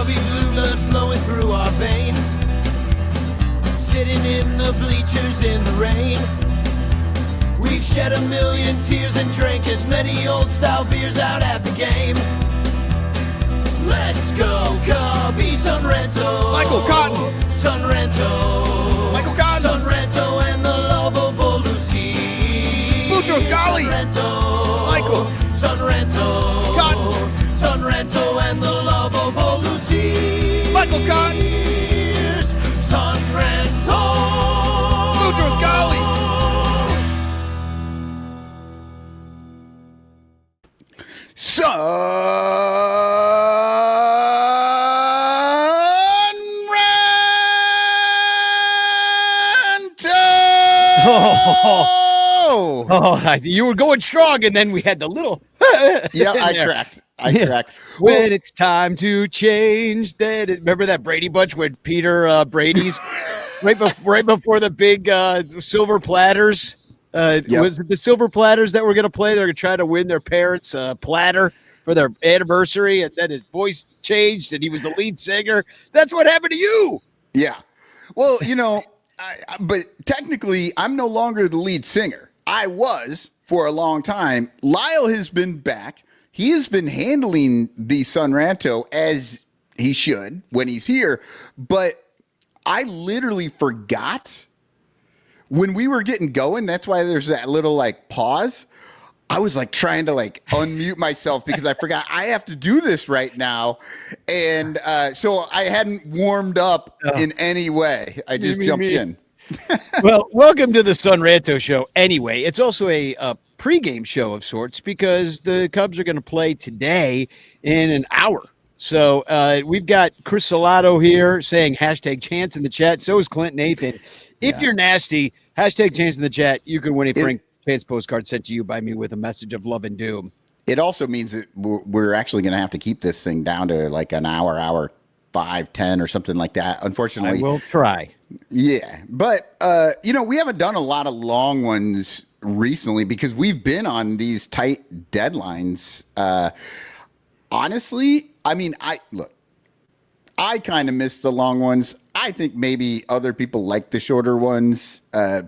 Cubby blue blood flowing through our veins. Sitting in the bleachers in the rain. We've shed a million tears and drank as many old style beers out at the game. Let's go, Cubby, Son Ranto. Michael Cotton. Son Ranto. Michael Cotton. Son Ranto and the lovable Lucy. Lucho Scali. Son Ranto. Michael. Son Ranto. Cotton. Son Ranto and the lovable Lucy. Michael Cotton. Son Ranto. Lucho Scali. Oh, you were going strong, and then we had the little. Yeah, I cracked. When it's time to change, remember that Brady Bunch with Peter Brady's right before the big silver platters. Yep. Was it the silver platters that were going to play? They're going to try to win their parents' platter for their anniversary, and then his voice changed, and he was the lead singer. That's what happened to you. Yeah. Well, but technically, I'm no longer the lead singer. I was for a long time. Lyle has been back. He has been handling the Son Ranto as he should when he's here. But I literally forgot when we were getting going. That's why there's that little pause. I was trying to unmute myself because I forgot I have to do this right now. And so I hadn't warmed up in any way. I just jumped in. Well, welcome to the Son Ranto show. Anyway, it's also a pregame show of sorts because the Cubs are going to play today in an hour. So we've got Chris Salato here saying #chance in the chat. So is Clint Nathan. If you're nasty, #chance in the chat. You can win a Frank Chance postcard sent to you by me with a message of love and doom. It also means that we're actually going to have to keep this thing down to an hour 5, 10 or something like that. Unfortunately, I will try. Yeah. But, we haven't done a lot of long ones recently because we've been on these tight deadlines. Honestly, I kind of miss the long ones. I think maybe other people like the shorter ones.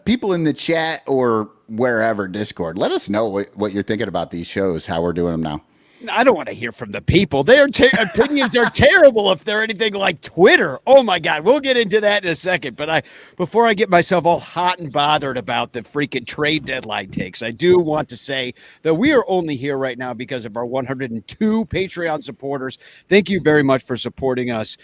People in the chat or wherever, Discord, let us know what you're thinking about these shows, how we're doing them now. I don't want to hear from the people. Their opinions are terrible if they're anything like Twitter. Oh, my God. We'll get into that in a second. But before I get myself all hot and bothered about the freaking trade deadline takes, I do want to say that we are only here right now because of our 102 Patreon supporters. Thank you very much for supporting us.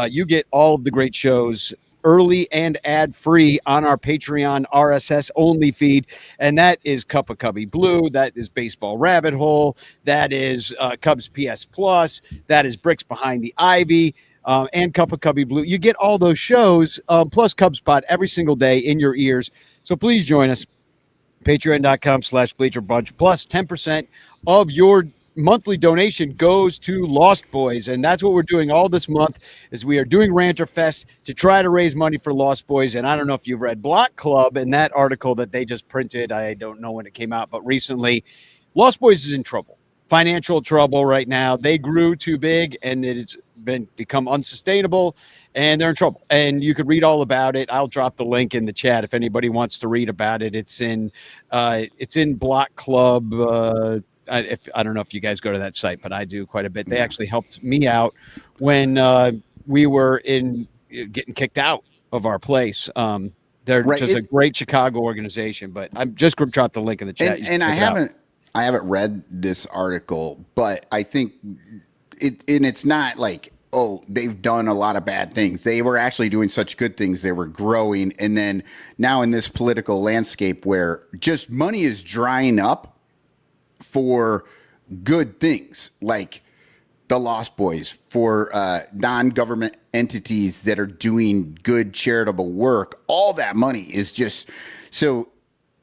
You get all of the great shows early and ad-free on our Patreon RSS only feed, and that is Cup of Cubby Blue, that is Baseball Rabbit Hole, that is Cubs PS Plus, that is Bricks Behind the Ivy, and Cup of Cubby Blue. You get all those shows, plus Cubs Pod every single day in your ears, so please join us, patreon.com/bleacherbunch, plus 10% of your monthly donation goes to Lost Boys, and that's what we're doing all this month is we are doing Rancher Fest to try to raise money for Lost Boys. And I don't know if you've read Block Club and that article that they just printed. I don't know when it came out, but recently Lost Boys is in trouble, financial trouble right now. They grew too big and it's become unsustainable and they're in trouble. And you could read all about it. I'll drop the link in the chat if anybody wants to read about it. It's in Block Club. I don't know if you guys go to that site, but I do quite a bit. They actually helped me out when we were getting kicked out of our place. They're just a great Chicago organization, but I'm just going to drop the link in the chat. And I haven't read this article, but I think it's not they've done a lot of bad things. They were actually doing such good things. They were growing. And then now in this political landscape where just money is drying up for good things like the Lost Boys, for non-government entities that are doing good charitable work, all that money is just so,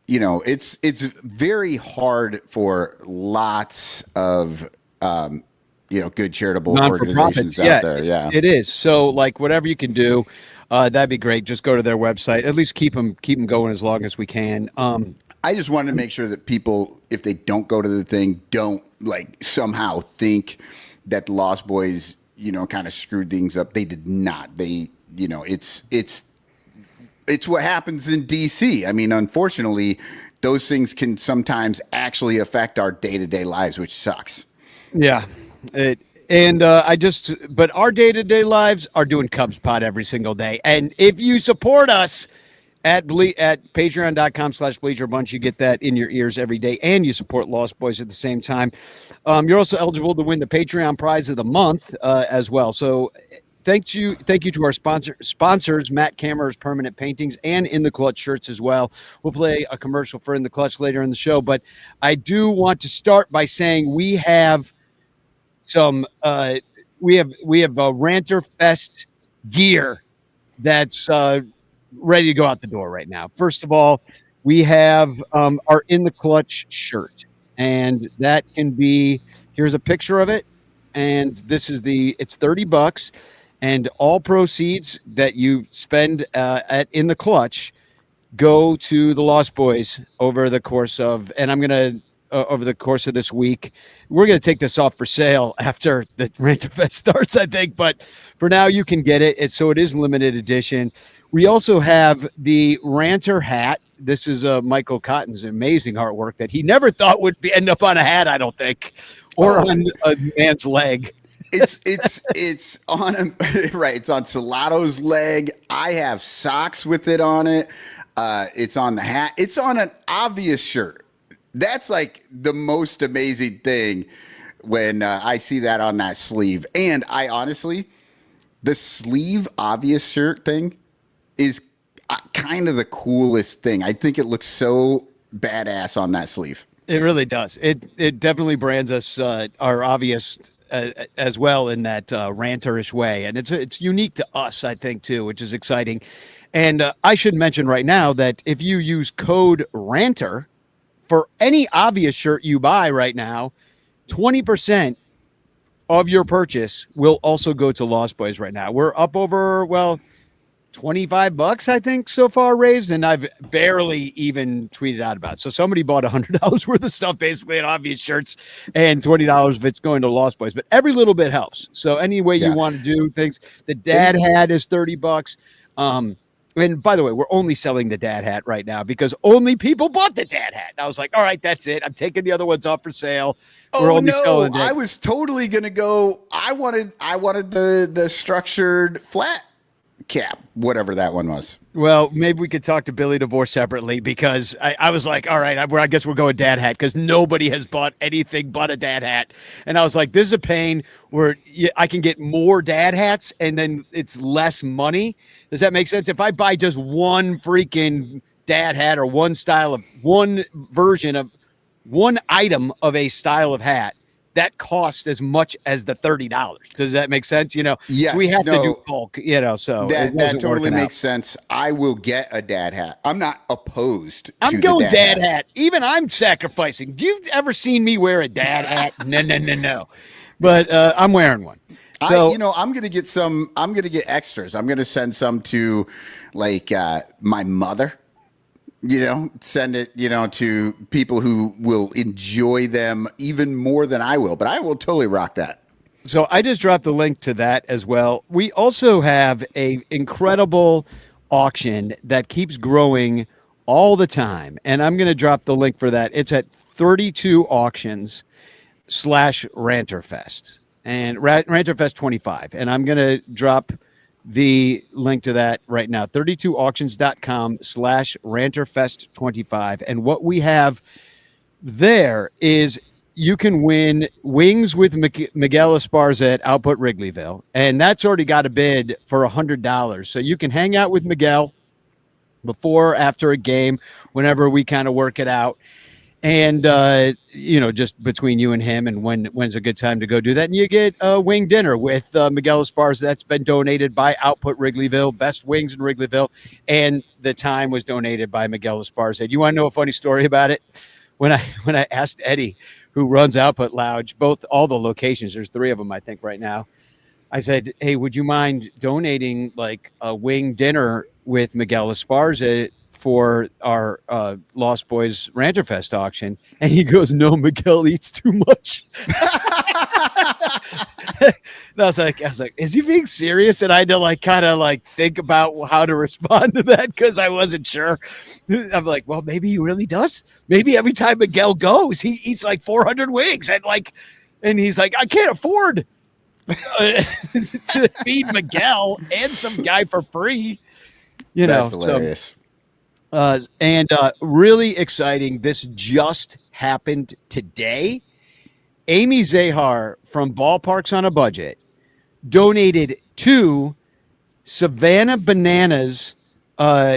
it's very hard for lots of, good charitable organizations out there. Yeah, it is. So whatever you can do, that'd be great. Just go to their website, at least keep them going as long as we can. I just wanted to make sure that people, if they don't go to the thing, don't somehow think that the Lost Boys, kind of screwed things up. They did not. They, it's what happens in DC. I mean, unfortunately, those things can sometimes actually affect our day-to-day lives, which sucks. Yeah. But our day-to-day lives are doing Cubs Pod every single day. And if you support us at patreon.com/BleacherBunch, you get that in your ears every day, and you support Lost Boys at the same time. You're also eligible to win the Patreon prize of the month as well. So thank you to our sponsors, Matt Kammerer's Permanent Paintings and In the Clutch shirts as well. We'll play a commercial for In the Clutch later in the show, but I do want to start by saying we have some we have Ranter Fest gear that's ready to go out the door right now. First of all, we have our In the Clutch shirt, and that can be, here's a picture of it, and it's $30, and all proceeds that you spend at In the Clutch go to the Lost Boys over the course of, and I'm gonna over the course of this week. We're going to take this off for sale after the Ranto Fest starts, I think. But for now, you can get it. So it is limited edition. We also have the Ranter hat. This is Michael Cotton's amazing artwork that he never thought would end up on a hat, I don't think, or on a man's leg. It's on right. It's on Salato's leg. I have socks with it on it. It's on the hat. It's on an obvious shirt. That's like the most amazing thing when I see that on that sleeve. And I honestly, the sleeve obvious shirt thing is kind of the coolest thing. I think it looks so badass on that sleeve. It really does. It definitely brands us our obvious as well in that ranterish way. And it's unique to us, I think, too, which is exciting. And I should mention right now that if you use code RANTER, for any obvious shirt you buy right now, 20% of your purchase will also go to Lost Boys right now. We're up over, $25, I think, so far raised, and I've barely even tweeted out about it. So somebody bought $100 worth of stuff, basically, in obvious shirts, and $20 if it's going to Lost Boys. But every little bit helps. So any way you want to do things, the dad hat is $30. And by the way, we're only selling the dad hat right now because only people bought the dad hat. And I was like, all right, that's it. I'm taking the other ones off for sale. We're only selling I was totally gonna go. I wanted the structured flat cap, whatever that one was. Well, maybe we could talk to Billy DeVore separately because I was like, all right, I guess we're going dad hat because nobody has bought anything but a dad hat. And I was like, this is a pain where I can get more dad hats and then it's less money. Does that make sense? If I buy just one freaking dad hat or one version of one item of a style of hat, that costs as much as the $30. Does that make sense? Yes, so we have to do bulk, so that totally makes sense. I will get a dad hat. I'm not opposed. I'm going dad hat. Even I'm sacrificing. Do you ever seen me wear a dad hat? No. But I'm wearing one. So I'm gonna get some. I'm gonna get extras. I'm gonna send some to, like, my mother. Send it, to people who will enjoy them even more than I will. But I will totally rock that. So I just dropped a link to that as well. We also have a incredible auction that keeps growing all the time. And I'm going to drop the link for that. It's at 32 auctions/Ranterfest and Ranterfest 25. And I'm going to drop the link to that right now, 32auctions.com/Ranterfest25. And what we have there is you can win wings with Miguel Esparza at Output Wrigleyville. And that's already got a bid for $100. So you can hang out with Miguel before, after a game, whenever we kind of work it out. And, just between you and him and when's a good time to go do that. And you get a wing dinner with Miguel Esparza. That's been donated by Output Wrigleyville, best wings in Wrigleyville. And the time was donated by Miguel Esparza. Do you want to know a funny story about it? When I asked Eddie, who runs Output Lounge, all the locations, there's 3 of them, I think, right now. I said, hey, would you mind donating like a wing dinner with Miguel Esparza for our Lost Boys Ranterfest auction, and he goes, "No, Miguel eats too much." And I was like, is he being serious? And I had to like kind of like think about how to respond to that because I wasn't sure. I'm like, well, maybe he really does. Maybe every time Miguel goes, he eats like 400 wings, and he's like, I can't afford to feed Miguel and some guy for free. That's hilarious. And really exciting. This just happened today. Amy Zahar from Ballparks on a Budget donated 2 Savannah Bananas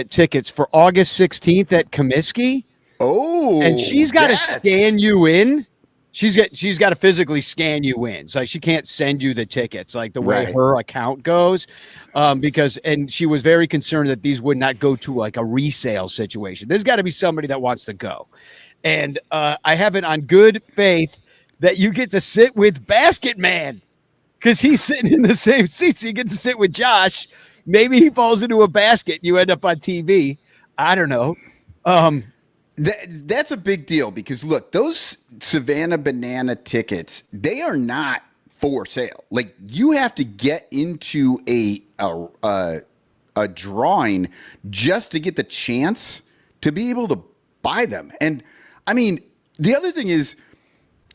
tickets for August 16th at Comiskey. Oh, and she's got to scan you in. She's got to physically scan you in. So she can't send you the tickets like the way her account goes. And she was very concerned that these would not go to like a resale situation. There's got to be somebody that wants to go. And I have it on good faith that you get to sit with Basket Man because he's sitting in the same seat. So you get to sit with Josh. Maybe he falls into a basket and you end up on TV. I don't know. That's a big deal because look, those Savannah Banana tickets, they are not for sale. Like you have to get into a drawing just to get the chance to be able to buy them. And I mean, the other thing is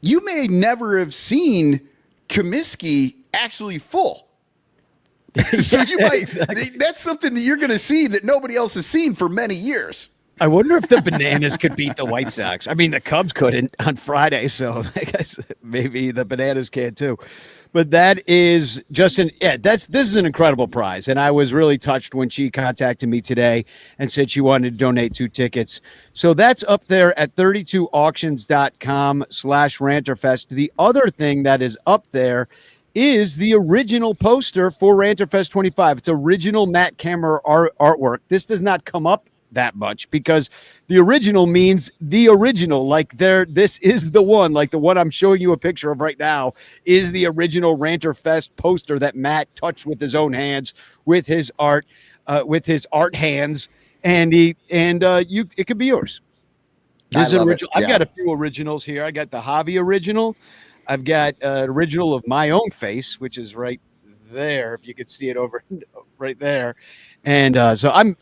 you may never have seen Comiskey actually full. So you might, that's something that you're going to see that nobody else has seen for many years. I wonder if the Bananas could beat the White Sox. I mean, the Cubs couldn't on Friday, so I guess maybe the Bananas can too. But that is just this is an incredible prize. And I was really touched when she contacted me today and said she wanted to donate 2 tickets. So that's up there at 32auctions.com/Ranterfest. The other thing that is up there is the original poster for Ranterfest 25. It's original Matt Kammerer artwork. This does not come up that much because the original means the original, like this is the one, like the one I'm showing you a picture of right now is the original Ranterfest poster that Matt touched with his own hands with his art hands, and it could be yours. This is original. I've got a few originals here. I got the Javi original. I've got an original of my own face, which is right there, if you could see it over right there. And so I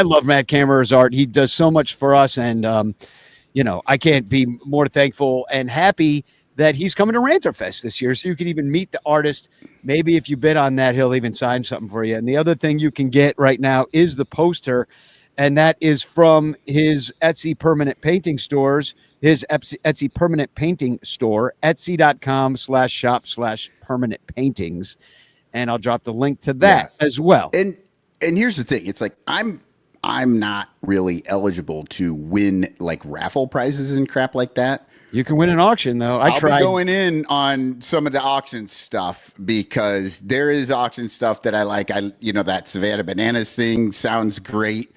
love Matt Kammerer's art. He does so much for us. And, I can't be more thankful and happy that he's coming to Ranterfest this year. So you can even meet the artist. Maybe if you bid on that, he'll even sign something for you. And the other thing you can get right now is the poster. And that is from his Etsy permanent painting stores, his Etsy permanent painting store, etsy.com/shop/permanent paintings. And I'll drop the link to that as well. And here's the thing. It's like, I'm not really eligible to win like raffle prizes and crap like that. You can win an auction though. I'll be going in on some of the auction stuff because there is auction stuff that I like. That Savannah Bananas thing sounds great.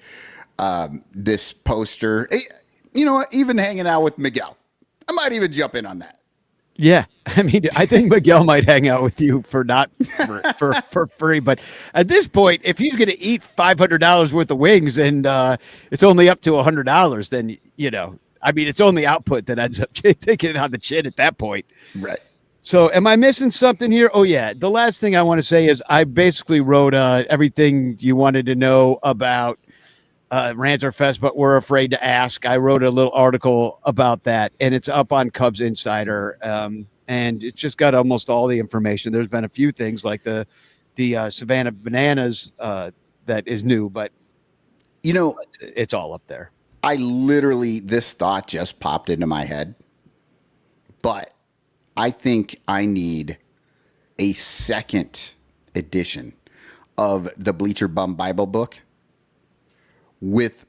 This poster, even hanging out with Miguel, I might even jump in on that. Yeah, I mean, I think Miguel might hang out with you for free, but at this point, if he's going to eat $500 worth of wings and it's only up to $100, then it's only output that ends up taking it on the chin at that point. Right. So, am I missing something here? Oh yeah, the last thing I want to say is I basically wrote everything you wanted to know about Ranterfest, but we're afraid to ask. I wrote a little article about that, and it's up on Cubs Insider, and it's just got almost all the information. There's been a few things like the Savannah Bananas that is new, but it's all up there. This thought just popped into my head, but I think I need a second edition of the Bleacher Bum Bible book with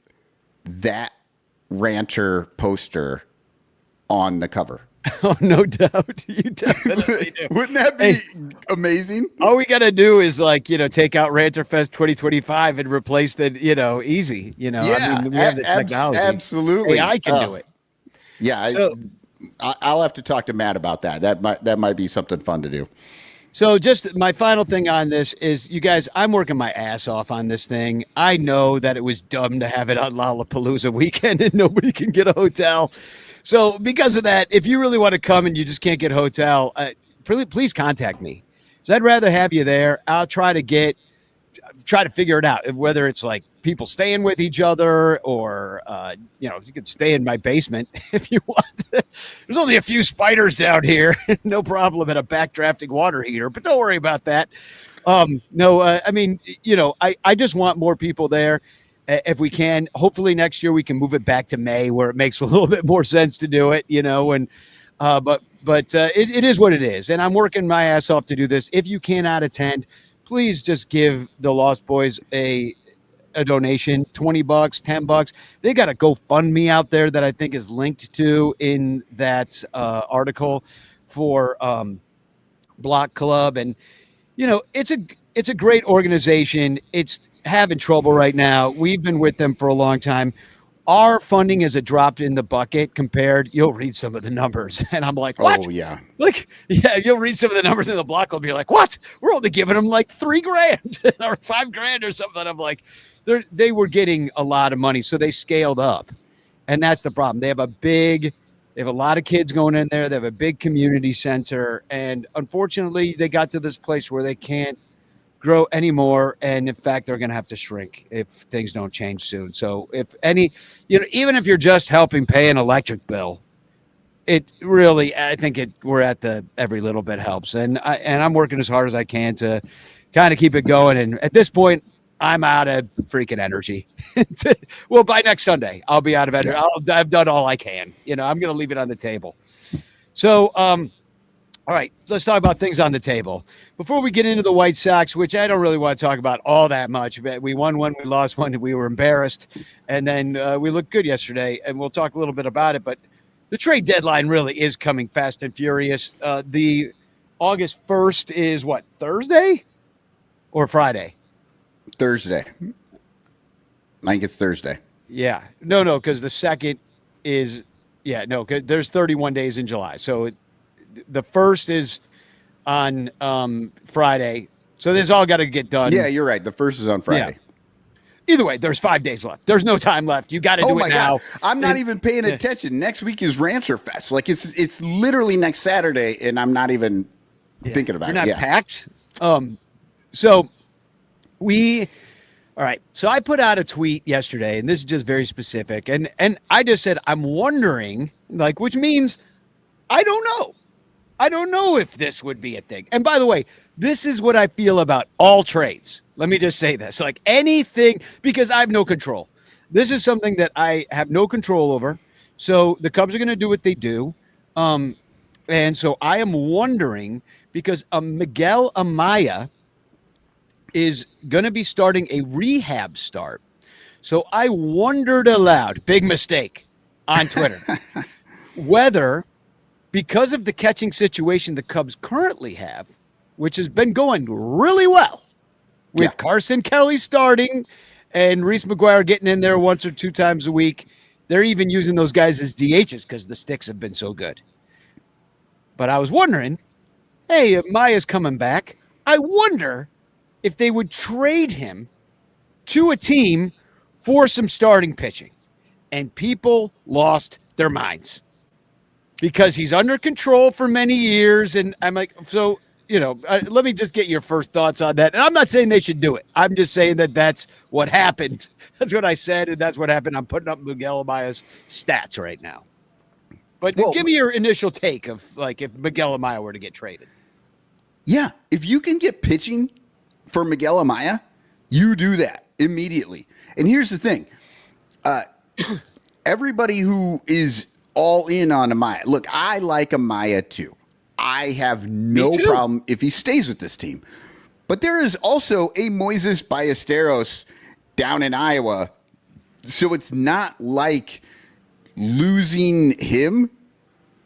that ranter poster on the cover. Oh, no doubt. You definitely do. Wouldn't that be amazing? All we got to do is take out Ranterfest 2025 and replace the, easy, Yeah, I mean, we have the technology. Absolutely. AI can do it. Yeah. I'll have to talk to Matt about that. That might be something fun to do. So just my final thing on this is, you guys, I'm working my ass off on this thing. I know that it was dumb to have it on Lollapalooza weekend and nobody can get a hotel. So because of that, if you really want to come and you just can't get a hotel, please contact me. So I'd rather have you there. I'll try to figure it out, whether it's like people staying with each other or, you could stay in my basement if you want. There's only a few spiders down here. No problem at a backdrafting water heater, but don't worry about that. I mean, I just want more people there if we can. Hopefully next year we can move it back to May where it makes a little bit more sense to do it, but it is what it is. And I'm working my ass off to do this. If you cannot attend, please just give the Lost Boys a donation, $20, $10. They got a GoFundMe out there that I think is linked to in that article for Block Club. And, it's a great organization. It's having trouble right now. We've been with them for a long time. Our funding is a drop in the bucket compared. You'll read some of the numbers, and I'm like, what? Oh, yeah. You'll read some of the numbers in the Block Club. You're like, what? We're only giving them like $3,000 or $5,000 or something. I'm like, they were getting a lot of money, so they scaled up, and that's the problem. They have a lot of kids going in there. They have a big community center, and unfortunately, they got to this place where they can't grow anymore, and in fact they're going to have to shrink if things don't change soon. So if any, even if you're just helping pay an electric bill, it really, I think we're at the every little bit helps, and I'm working as hard as I can to kind of keep it going. And at this point, I'm out of freaking energy. Well, by next Sunday I'll be out of energy. I've done all I can. I'm going to leave it on the table. So all right, let's talk about things on the table. Before we get into the White Sox, which I don't really want to talk about all that much. We won one, we lost one, we were embarrassed. And then we looked good yesterday, and we'll talk a little bit about it. But the trade deadline really is coming fast and furious. The August 1st is what, Thursday or Friday? Thursday. I think it's Thursday. Yeah. No, because the 2nd is, because there's 31 days in July. So the 1st is on Friday. So this all got to get done. Yeah, you're right. The 1st is on Friday. Yeah. Either way, there's 5 days left. There's no time left. You got to do it now. God. I'm not even paying attention. Next week is Rancher Fest. Like it's literally next Saturday, and I'm not even thinking about it. You're not packed. So all right. So I put out a tweet yesterday, and this is just very specific. And I just said, I'm wondering, which means I don't know. I don't know if this would be a thing. And by the way, this is what I feel about all trades. Let me just say this, anything, because I have no control. This is something that I have no control over. So the Cubs are going to do what they do. And so I am wondering, because Miguel Amaya is going to be starting a rehab start. So I wondered aloud, big mistake on Twitter, whether, because of the catching situation the Cubs currently have, which has been going really well with Carson Kelly starting and Reese McGuire getting in there once or two times a week. They're even using those guys as DHs because the sticks have been so good. But I was wondering, hey, Maya's coming back. I wonder if they would trade him to a team for some starting pitching. And people lost their minds because he's under control for many years. And I'm like, so, let me just get your first thoughts on that. And I'm not saying they should do it. I'm just saying that that's what happened. That's what I said, and that's what happened. I'm putting up Miguel Amaya's stats right now. But give me your initial take of, if Miguel Amaya were to get traded. Yeah, if you can get pitching for Miguel Amaya, you do that immediately. And here's the thing. Everybody who is all in on Amaya, look, I like Amaya too. I have no problem if he stays with this team. But there is also a Moises Ballesteros down in Iowa. So it's not like losing him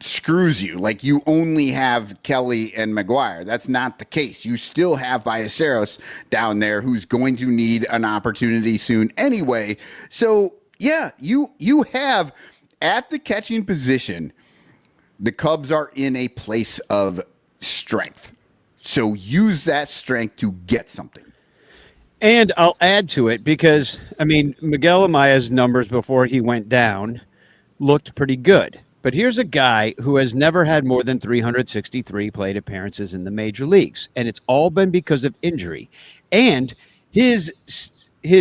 screws you. Like you only have Kelly and McGuire. That's not the case. You still have Ballesteros down there who's going to need an opportunity soon anyway. So yeah, you have at the catching position, the Cubs are in a place of strength. So use that strength to get something. And I'll add to it because, I mean, Miguel Amaya's numbers before he went down looked pretty good. But here's a guy who has never had more than 363 plate appearances in the major leagues, and it's all been because of injury. And his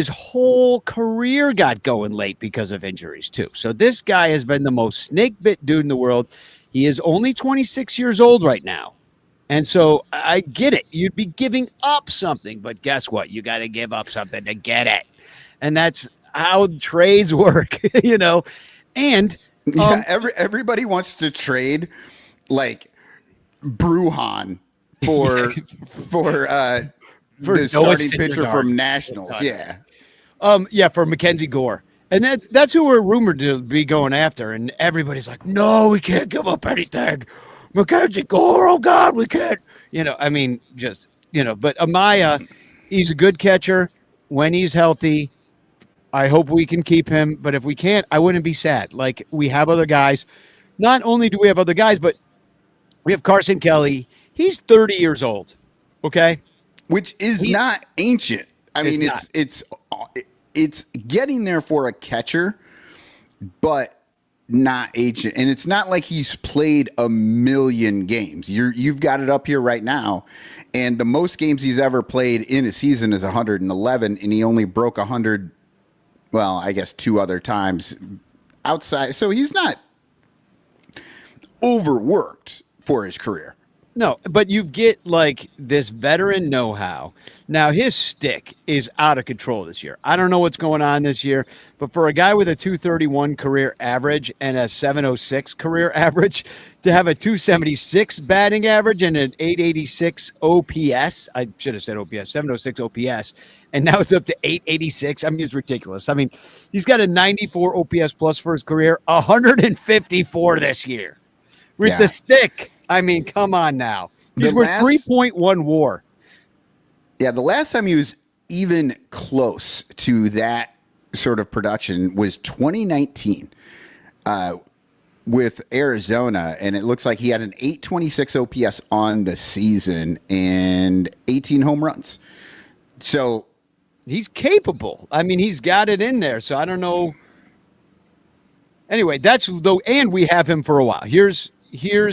whole career got going late because of injuries too. So this guy has been the most snake bit dude in the world. He is only 26 years old right now. And so I get it. You'd be giving up something, but guess what? You got to give up something to get it. And that's how trades work, you know. And everybody wants to trade like Bruhan for the starting pitcher from Nationals. Yeah. For Mackenzie Gore. And that's who we're rumored to be going after. And everybody's like, no, we can't give up anything. Mackenzie Gore, oh God, we can't. You know, I mean, just, you know, but Amaya, he's a good catcher when he's healthy. I hope we can keep him. But if we can't, I wouldn't be sad. Like, we have other guys. Not only do we have other guys, but we have Carson Kelly. He's 30 years old. Okay. Which is not ancient. I mean, it's getting there for a catcher, but not ancient. And it's not like he's played a million games. You've got it up here right now. And the most games he's ever played in a season is 111, and he only broke 100, well, I guess 2 other times outside. So he's not overworked for his career. No, but you get like this veteran know-how. Now, his stick is out of control this year. I don't know what's going on this year, but for a guy with a 231 career average and a 706 career average, to have a 276 batting average and an 886 OPS, I should have said OPS, 706 OPS, and now it's up to 886. I mean, it's ridiculous. I mean, he's got a 94 OPS plus for his career, 154 this year with the stick. I mean, come on now. He's worth 3.1 WAR. Yeah, the last time he was even close to that sort of production was 2019 with Arizona, and it looks like he had an 826 OPS on the season and 18 home runs. So he's capable. I mean, he's got it in there. So I don't know. Anyway, that's though, and we have him for a while. Here's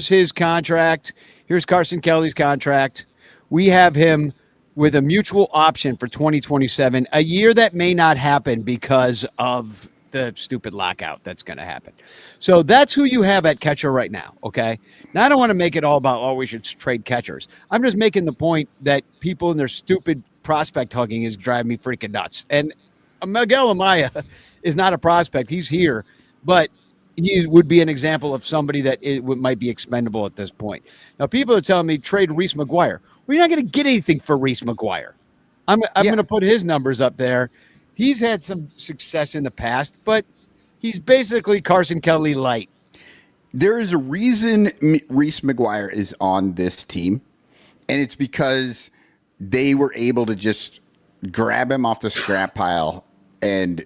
his contract. Here's Carson Kelly's contract. We have him with a mutual option for 2027, a year that may not happen because of the stupid lockout that's going to happen. So that's who you have at catcher right now, okay? Now, I don't want to make it all about, oh, we should trade catchers. I'm just making the point that people and their stupid prospect hugging is driving me freaking nuts. And Miguel Amaya is not a prospect. He's here, but he would be an example of somebody that might be expendable at this point. Now, people are telling me trade Reese McGuire. Well, you're not going to get anything for Reese McGuire. I'm going to put his numbers up there. He's had some success in the past, but he's basically Carson Kelly light. There is a reason Reese McGuire is on this team, and it's because they were able to just grab him off the scrap pile and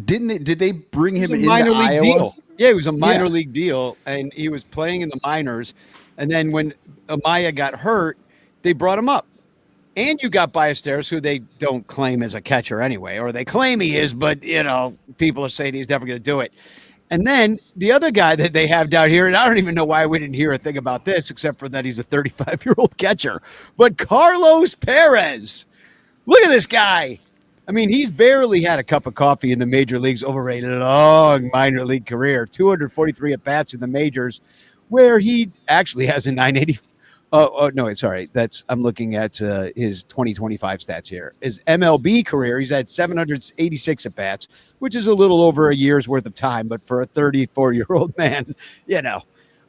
did they bring him into Iowa? Deal. Yeah, it was a minor league deal, and he was playing in the minors. And then when Amaya got hurt, they brought him up. And you got Ballesteros, who they don't claim as a catcher anyway, or they claim he is, but, you know, people are saying he's never going to do it. And then the other guy that they have down here, and I don't even know why we didn't hear a thing about this, except for that he's a 35-year-old catcher, but Carlos Perez. Look at this guy. I mean, he's barely had a cup of coffee in the major leagues over a long minor league career, 243 at-bats in the majors, where he actually has a 980. Oh, no, sorry. I'm looking at his 2025 stats here. His MLB career, he's had 786 at-bats, which is a little over a year's worth of time, but for a 34-year-old man, you know.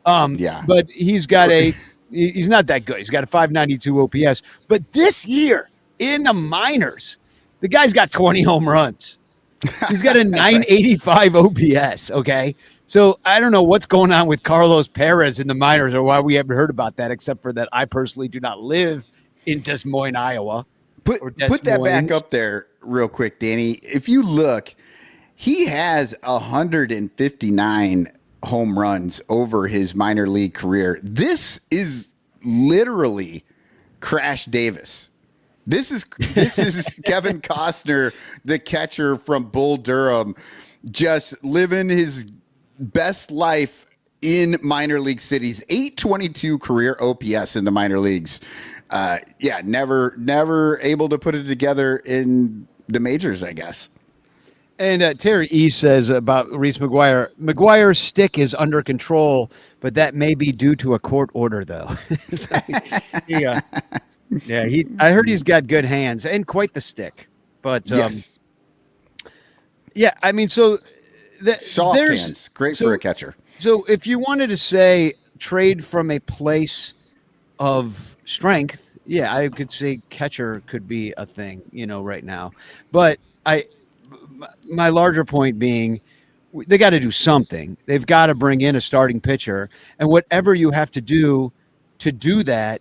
But he's got he's not that good. He's got a 592 OPS. But this year in the minors, the guy's got 20 home runs. He's got a 985 OPS, okay? So I don't know what's going on with Carlos Perez in the minors or why we haven't heard about that, except for that I personally do not live in Des Moines, Iowa. Put that back up there real quick, Danny. If you look, he has 159 home runs over his minor league career. This is literally Crash Davis. This is Kevin Costner, the catcher from Bull Durham, just living his best life in minor league cities. 822 career OPS in the minor leagues. Never able to put it together in the majors, I guess. And Terry E says about Reese McGuire, McGuire's stick is under control, but that may be due to a court order, though. So, I heard he's got good hands and quite the stick. But yes. I mean, so soft hands, great for a catcher. So if you wanted to say trade from a place of strength, I could say catcher could be a thing, right now. But my larger point being, they got to do something. They've got to bring in a starting pitcher, and whatever you have to do that,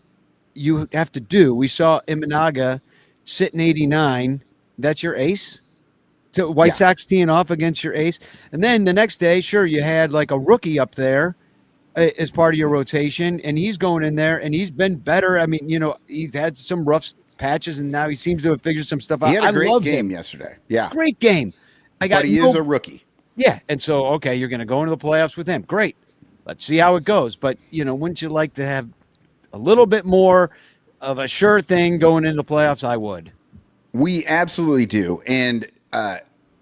you have to do. We saw Imanaga sitting 89. That's your ace. So White Sox teeing off against your ace, and then the next day, sure, you had like a rookie up there as part of your rotation, and he's going in there, and he's been better. I mean, he's had some rough patches, and now he seems to have figured some stuff out. He had a great game yesterday. Yeah, great game. But he is a rookie. Yeah, and so okay, you're going to go into the playoffs with him. Great. Let's see how it goes. But wouldn't you like to have a little bit more of a sure thing going into the playoffs? I would. We absolutely do, and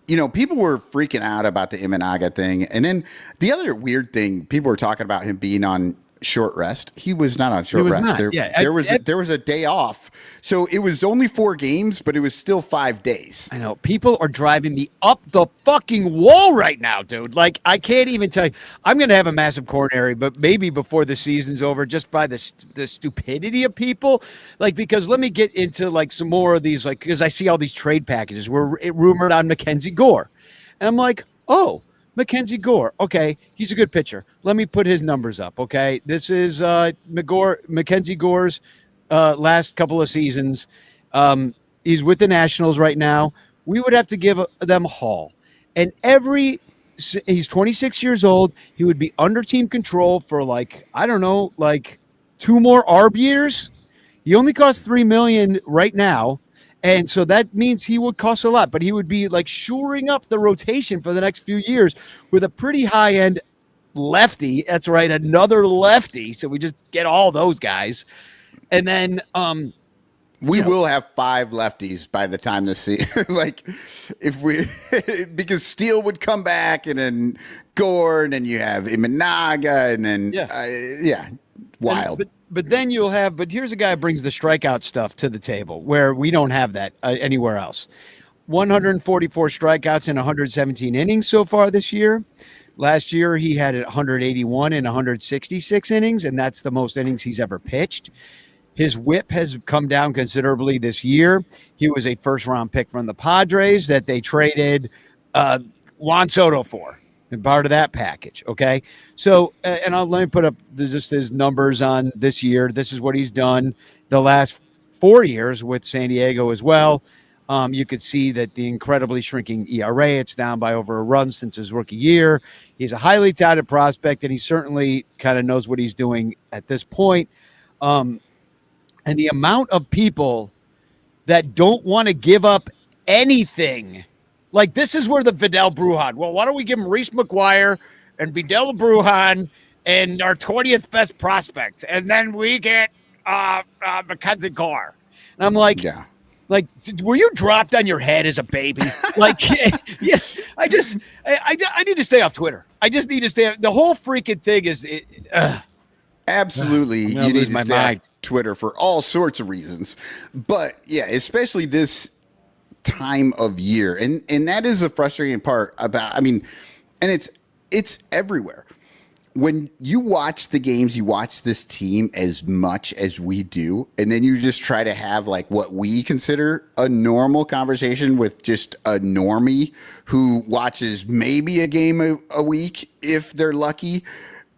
people were freaking out about the Imanaga thing, and then the other weird thing, people were talking about him being on short rest. He was not on short rest. There was a day off. So it was only 4 games, but it was still 5 days. I know. People are driving me up the fucking wall right now, dude. Like, I can't even tell you. I'm going to have a massive coronary, but maybe before the season's over, just by the stupidity of people. Like, because let me get into, like, some more of these, like, because I see all these trade packages. We're rumored on Mackenzie Gore. And I'm like, oh, Mackenzie Gore. Okay, he's a good pitcher. Let me put his numbers up, okay? This is Mackenzie Gore's last couple of seasons. He's with the Nationals right now. We would have to give them a haul. And he's 26 years old. He would be under team control for like 2 more ARB years. He only costs $3 million right now. And so that means he would cost a lot, but he would be like shoring up the rotation for the next few years with a pretty high-end lefty. That's right, another lefty. So we just get all those guys. And then we will have 5 lefties by the time this season. Like because Steele would come back, and then Gore, and then you have Imanaga, and then wild. But then but here's a guy who brings the strikeout stuff to the table where we don't have that anywhere else. 144 strikeouts in 117 innings so far this year. Last year, he had 181 in 166 innings, and that's the most innings he's ever pitched. His whip has come down considerably this year. He was a first-round pick from the Padres that they traded Juan Soto for. And part of that package, okay? So, let me put up just his numbers on this year. This is what he's done the last 4 years with San Diego as well. You could see that the incredibly shrinking ERA, it's down by over a run since his rookie year. He's a highly touted prospect, and he certainly kind of knows what he's doing at this point. And the amount of people that don't want to give up anything. Like, this is where the Vidal Brujan. Well, why don't we give him Reese McGuire and Vidal Brujan and our 20th best prospect, and then we get Mackenzie Gore. And I'm like, like, were you dropped on your head as a baby? Like, yes. I need to stay off Twitter. I just need to stay. The whole freaking thing is. Absolutely, you need to stay off Twitter for all sorts of reasons, but especially this time of year, and that is a frustrating part about. I mean, and it's everywhere. When you watch the games, you watch this team as much as we do, and then you just try to have like what we consider a normal conversation with just a normie who watches maybe a game a week if they're lucky,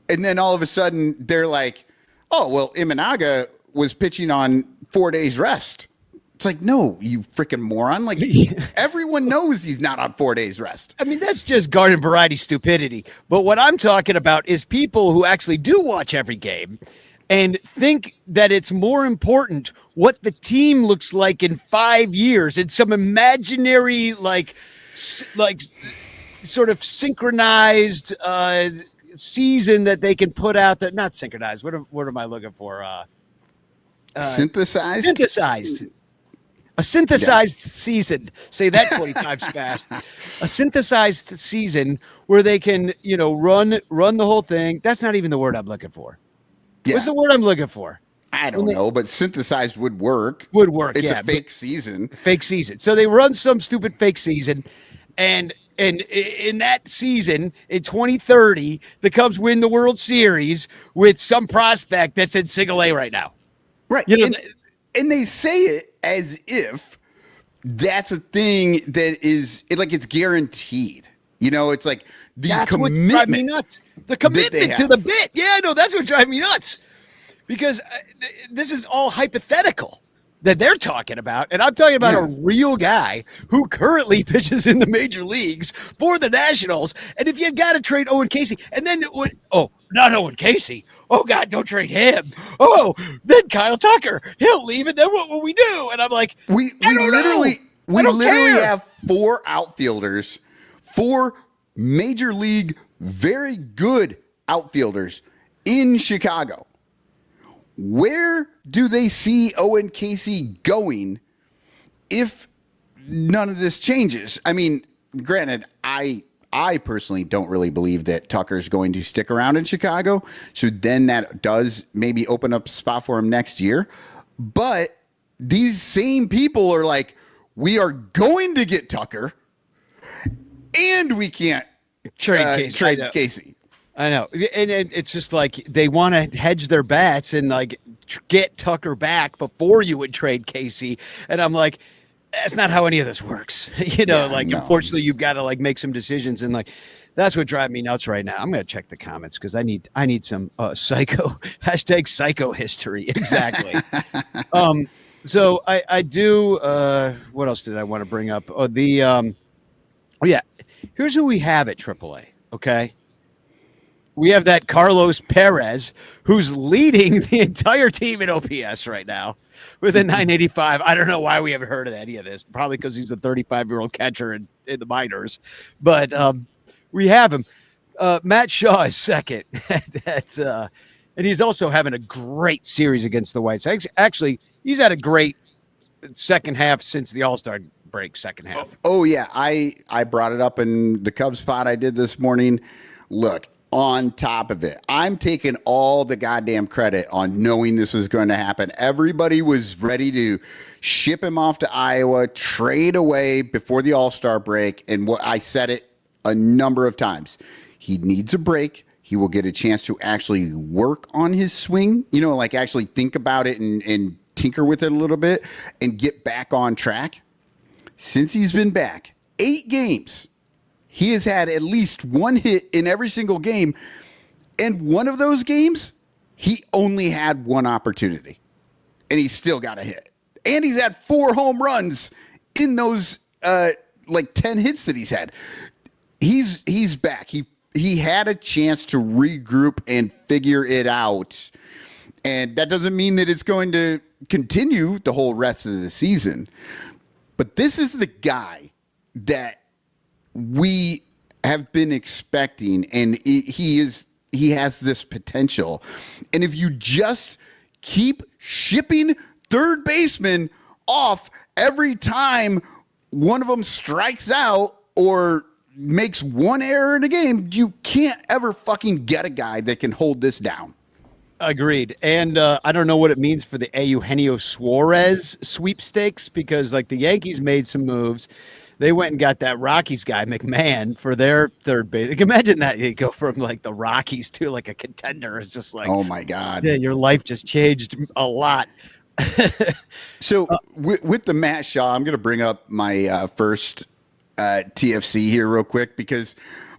and then all of a sudden they're like, "Oh, well, Imanaga was pitching on 4 days rest." It's like, no, you freaking moron. Like, everyone knows he's not on 4 days rest. I mean, that's just garden variety stupidity. But what I'm talking about is people who actually do watch every game and think that it's more important what the team looks like in 5 years in some imaginary like sort of synchronized season that they can put out that not synchronized. What am I looking for? Synthesized. A synthesized season. Say that 20 times fast. A synthesized season where they can, run the whole thing. That's not even the word I'm looking for. Yeah. What's the word I'm looking for? I don't know, but synthesized would work. It's a fake season. Fake season. So they run some stupid fake season, and in that season, in 2030, the Cubs win the World Series with some prospect that's in single A right now. Right. And they say it as if that's a thing that is it's guaranteed. It's like that's commitment. What drives me nuts. The commitment to the bit. Yeah, no, that's what drives me nuts. Because this is all hypothetical that they're talking about. And I'm talking about a real guy who currently pitches in the major leagues for the Nationals. And if you've got to trade Owen Casey, and then, not Owen Casey. Oh, God, don't trade him. Oh, then Kyle Tucker. He'll leave, and then what will we do? And I'm like, we literally have 4 outfielders, 4 major league, very good outfielders in Chicago. Where do they see Owen Casey going if none of this changes? I mean, granted, I personally don't really believe that Tucker's going to stick around in Chicago. So then that does maybe open up a spot for him next year. But these same people are like, we are going to get Tucker and we can't trade Casey. I know. And it's just like they want to hedge their bets and get Tucker back before you would trade Casey. And I'm like, that's not how any of this works. Unfortunately, you've got to make some decisions. And that's what drives me nuts right now. I'm going to check the comments because I need some psycho history. Exactly. So I do. What else did I want to bring up? Here's who we have at AAA. Okay. We have that Carlos Perez, who's leading the entire team in OPS right now with a 985. I don't know why we haven't heard of any of this. Probably because he's a 35-year-old catcher in the minors. But we have him. Matt Shaw is second. And he's also having a great series against the White Sox. Actually, he's had a great second half since the All-Star break second half. Oh yeah. I brought it up in the Cubs pod I did this morning. Look. On top of it, I'm taking all the goddamn credit on knowing this was going to happen. Everybody was ready to ship him off to Iowa, trade away before the All-Star break. And what I said it a number of times. He needs a break. He will get a chance to actually work on his swing, actually think about it and tinker with it a little bit and get back on track. Since he's been back, 8 games. He has had at least 1 hit in every single game. And one of those games, he only had 1 opportunity. And he still got a hit. And he's had 4 home runs in those 10 hits that he's had. He's back. He had a chance to regroup and figure it out. And that doesn't mean that it's going to continue the whole rest of the season. But this is the guy that we have been expecting, and he has this potential. And if you just keep shipping third baseman off every time one of them strikes out or makes 1 error in a game, you can't ever fucking get a guy that can hold this down. Agreed. And I don't know what it means for the Eugenio Suarez sweepstakes because the Yankees made some moves. They went and got that Rockies guy, McMahon, for their third base. Imagine that you go from the Rockies to a contender. It's just oh my God. Yeah, your life just changed a lot. So with the Matt Shaw, I'm going to bring up my first TFC here real quick because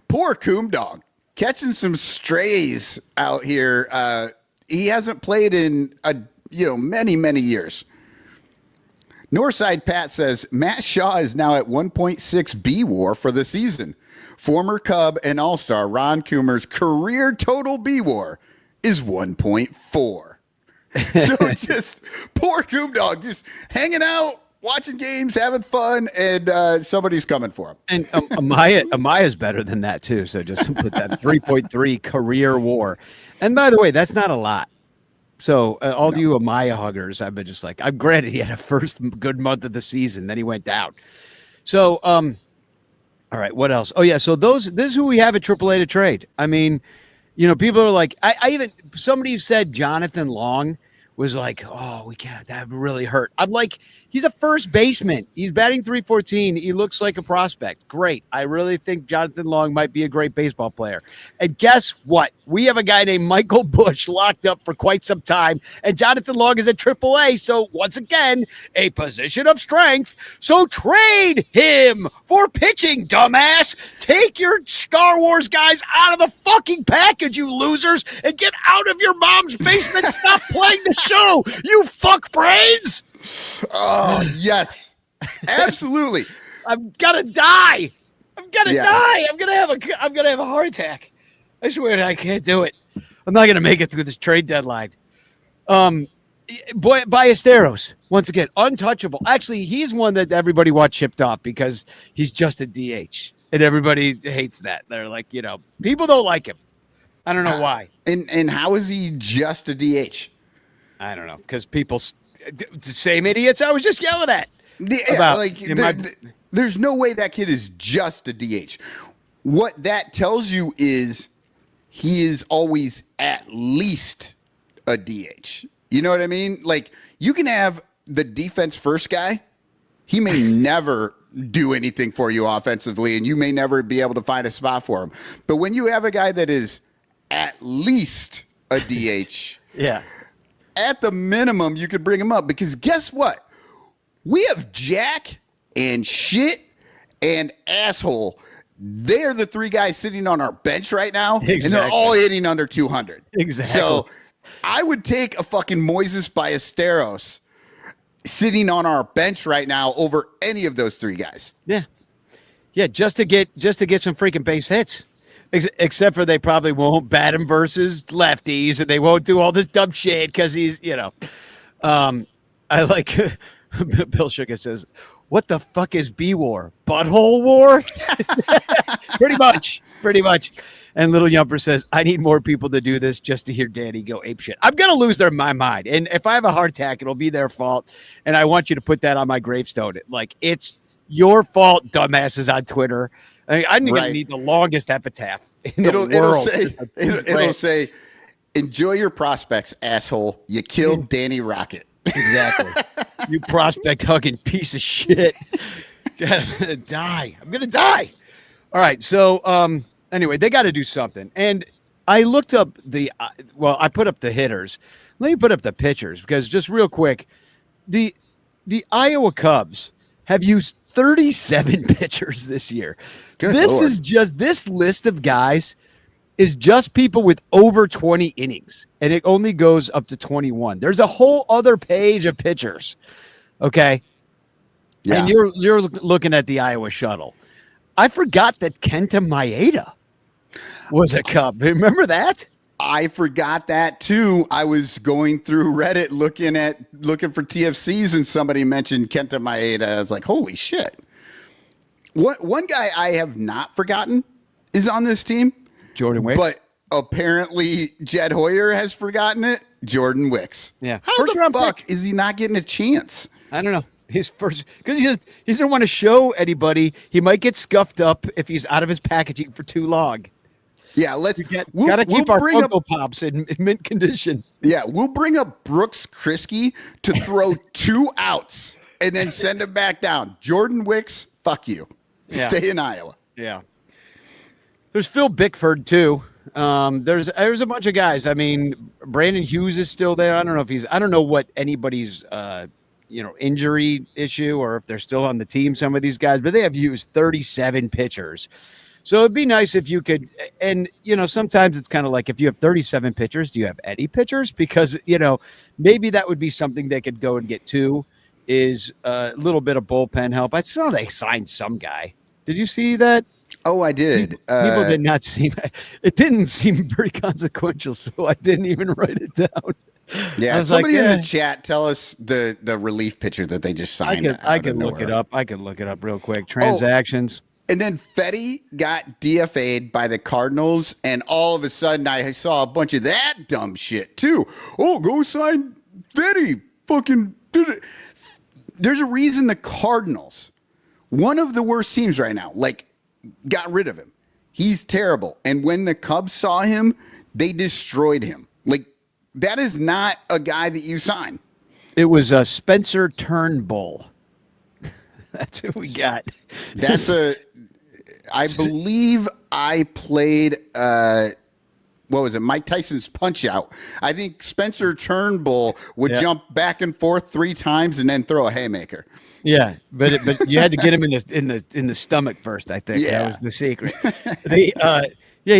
poor Coom Dog catching some strays out here. He hasn't played in many, many years. Northside Pat says Matt Shaw is now at 1.6 B-WAR for the season. Former Cub and All-Star Ron Coomer's career total B-WAR is 1.4. So just poor Coomdog, just hanging out, watching games, having fun, and somebody's coming for him. And Amaya's better than that too. So just put that 3.3 career WAR. And by the way, that's not a lot. So all you Amaya huggers, I've been just like, I'm granted he had a first good month of the season, then he went down. So all right, what else? Oh yeah, so this is who we have at AAA to trade. I mean, people are like, I even somebody said Jonathan Long was like, oh, we can't, that really hurt. I'm like, he's a first baseman. He's batting 314. He looks like a prospect. Great. I really think Jonathan Long might be a great baseball player. And guess what? We have a guy named Michael Bush locked up for quite some time, and Jonathan Long is at AAA. So once again, a position of strength. So trade him for pitching, dumbass. Take your Star Wars guys out of the fucking package, you losers, and get out of your mom's basement. Stop playing the show, you fuck brains. Oh, yes. Absolutely. I'm gonna die. I'm gonna die. I'm gonna have a heart attack. I swear I can't do it. I'm not gonna make it through this trade deadline. Ballesteros, once again, untouchable. Actually, he's one that everybody wants shipped off because he's just a DH. And everybody hates that. They're like, people don't like him. I don't know why. And how is he just a DH? I don't know, because people, the same idiots I was just yelling at. There's no way that kid is just a DH. What that tells you is he is always at least a DH. You know what I mean? Like, you can have the defense first guy. He may never do anything for you offensively, and you may never be able to find a spot for him. But when you have a guy that is at least a DH, yeah, at the minimum, you could bring him up, because guess what? We have Jack and shit and asshole. They're the three guys sitting on our bench right now, and they're all hitting under 200. Exactly. So I would take a fucking Moises Ballesteros sitting on our bench right now over any of those three guys. Yeah, just to get some freaking base hits. Except for they probably won't bat him versus lefties, and they won't do all this dumb shit because he's, I like Bill Sugar says, what the fuck is B-War? Butthole war? Pretty much. And Little Yumper says, I need more people to do this just to hear Danny go apeshit. I'm going to lose my mind. And if I have a heart attack, it'll be their fault. And I want you to put that on my gravestone. Like, it's your fault, dumbasses on Twitter. I mean, I didn't even need the longest epitaph in the world. It'll say, enjoy your prospects, asshole. You killed Danny Rocket. Exactly. You prospect hugging piece of shit. God, I'm going to die. All right. So, anyway, they got to do something. And I looked up I put up the hitters. Let me put up the pitchers, because just real quick, the Iowa Cubs have used 37 pitchers this year. Good this Lord. is just, this list of guys is just people with over 20 innings, and it only goes up to 21. There's a whole other page of pitchers. Okay. Yeah. And you're looking at the Iowa shuttle. I forgot that Kenta Maeda was a Cub. Remember that? I forgot that too. I was going through Reddit looking for TFCs, and somebody mentioned Kenta Maeda. I was like, holy shit. One guy I have not forgotten is on this team. Jordan Wicks. But apparently Jed Hoyer has forgotten it. Jordan Wicks. Yeah. How the fuck is he not getting a chance? I don't know. His first, because he doesn't want to show anybody. He might get scuffed up if he's out of his packaging for too long. Yeah, gotta keep our Funko Pops in mint condition. Yeah, we'll bring up Brooks Kriske to throw 2 outs and then send him back down. Jordan Wicks, fuck you. Yeah. Stay in Iowa. Yeah. There's Phil Bickford too. There's a bunch of guys. I mean, Brandon Hughes is still there. I don't know what anybody's injury issue, or if they're still on the team, some of these guys, but they have used 37 pitchers. So it'd be nice if you could, and sometimes it's kind of like, if you have 37 pitchers, do you have any pitchers? Because, maybe that would be something they could go and get to, is a little bit of bullpen help. I saw they signed some guy. Did you see that? Oh, I did. People did not seem, it didn't seem very consequential, so I didn't even write it down. Yeah, was somebody like, in the chat tell us the relief pitcher that they just signed. I could look it up. I could look it up real quick. Oh, Transactions. and then Fetty got DFA'd by the Cardinals, and all of a sudden I saw a bunch of that dumb shit too. Oh, go sign Fetty. Fucking did it. There's a reason the Cardinals, one of the worst teams right now, like got rid of him. He's terrible. And when the Cubs saw him, they destroyed him. Like, that is not a guy that you sign. It was Spencer Turnbull. That's who we got. That's I believe I played, what was it? Mike Tyson's Punch Out. I think Spencer Turnbull would jump back and forth 3 times and then throw a haymaker. Yeah, but you had to get him in the stomach first. I think that was the secret. He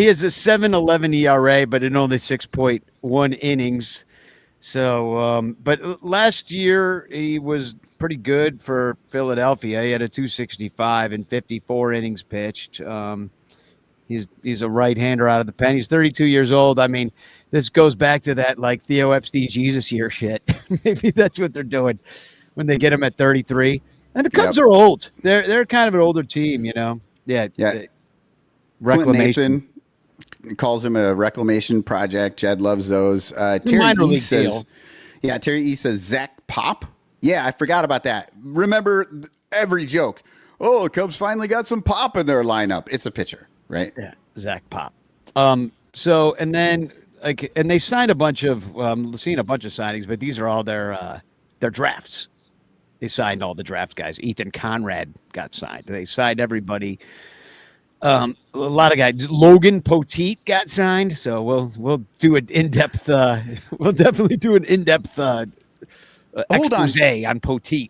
has a 7.11 ERA, but in only 6.1 innings. So, but last year he was pretty good for Philadelphia. He had a 265 and 54 innings pitched. He's a right-hander out of the pen. He's 32 years old. I mean, this goes back to that like Theo Epstein Jesus year shit. Maybe that's what they're doing when they get him at 33. And the Cubs are old. They're kind of an older team, you know. Yeah. Reclamation. Nathan calls him a reclamation project. Jed loves those. Terry E says, Terry E says Zach Pop. Yeah, I forgot about that. Remember every joke. Oh, Cubs finally got some pop in their lineup. It's a pitcher, right? Yeah, Zach Pop. So and then and they signed a bunch of seen a bunch of signings, but these are all their drafts. They signed all the draft guys. Ethan Conrad got signed. They signed everybody. A lot of guys. Logan Poteet got signed. So we'll do an in-depth. We'll definitely do an in-depth expose on Poteet.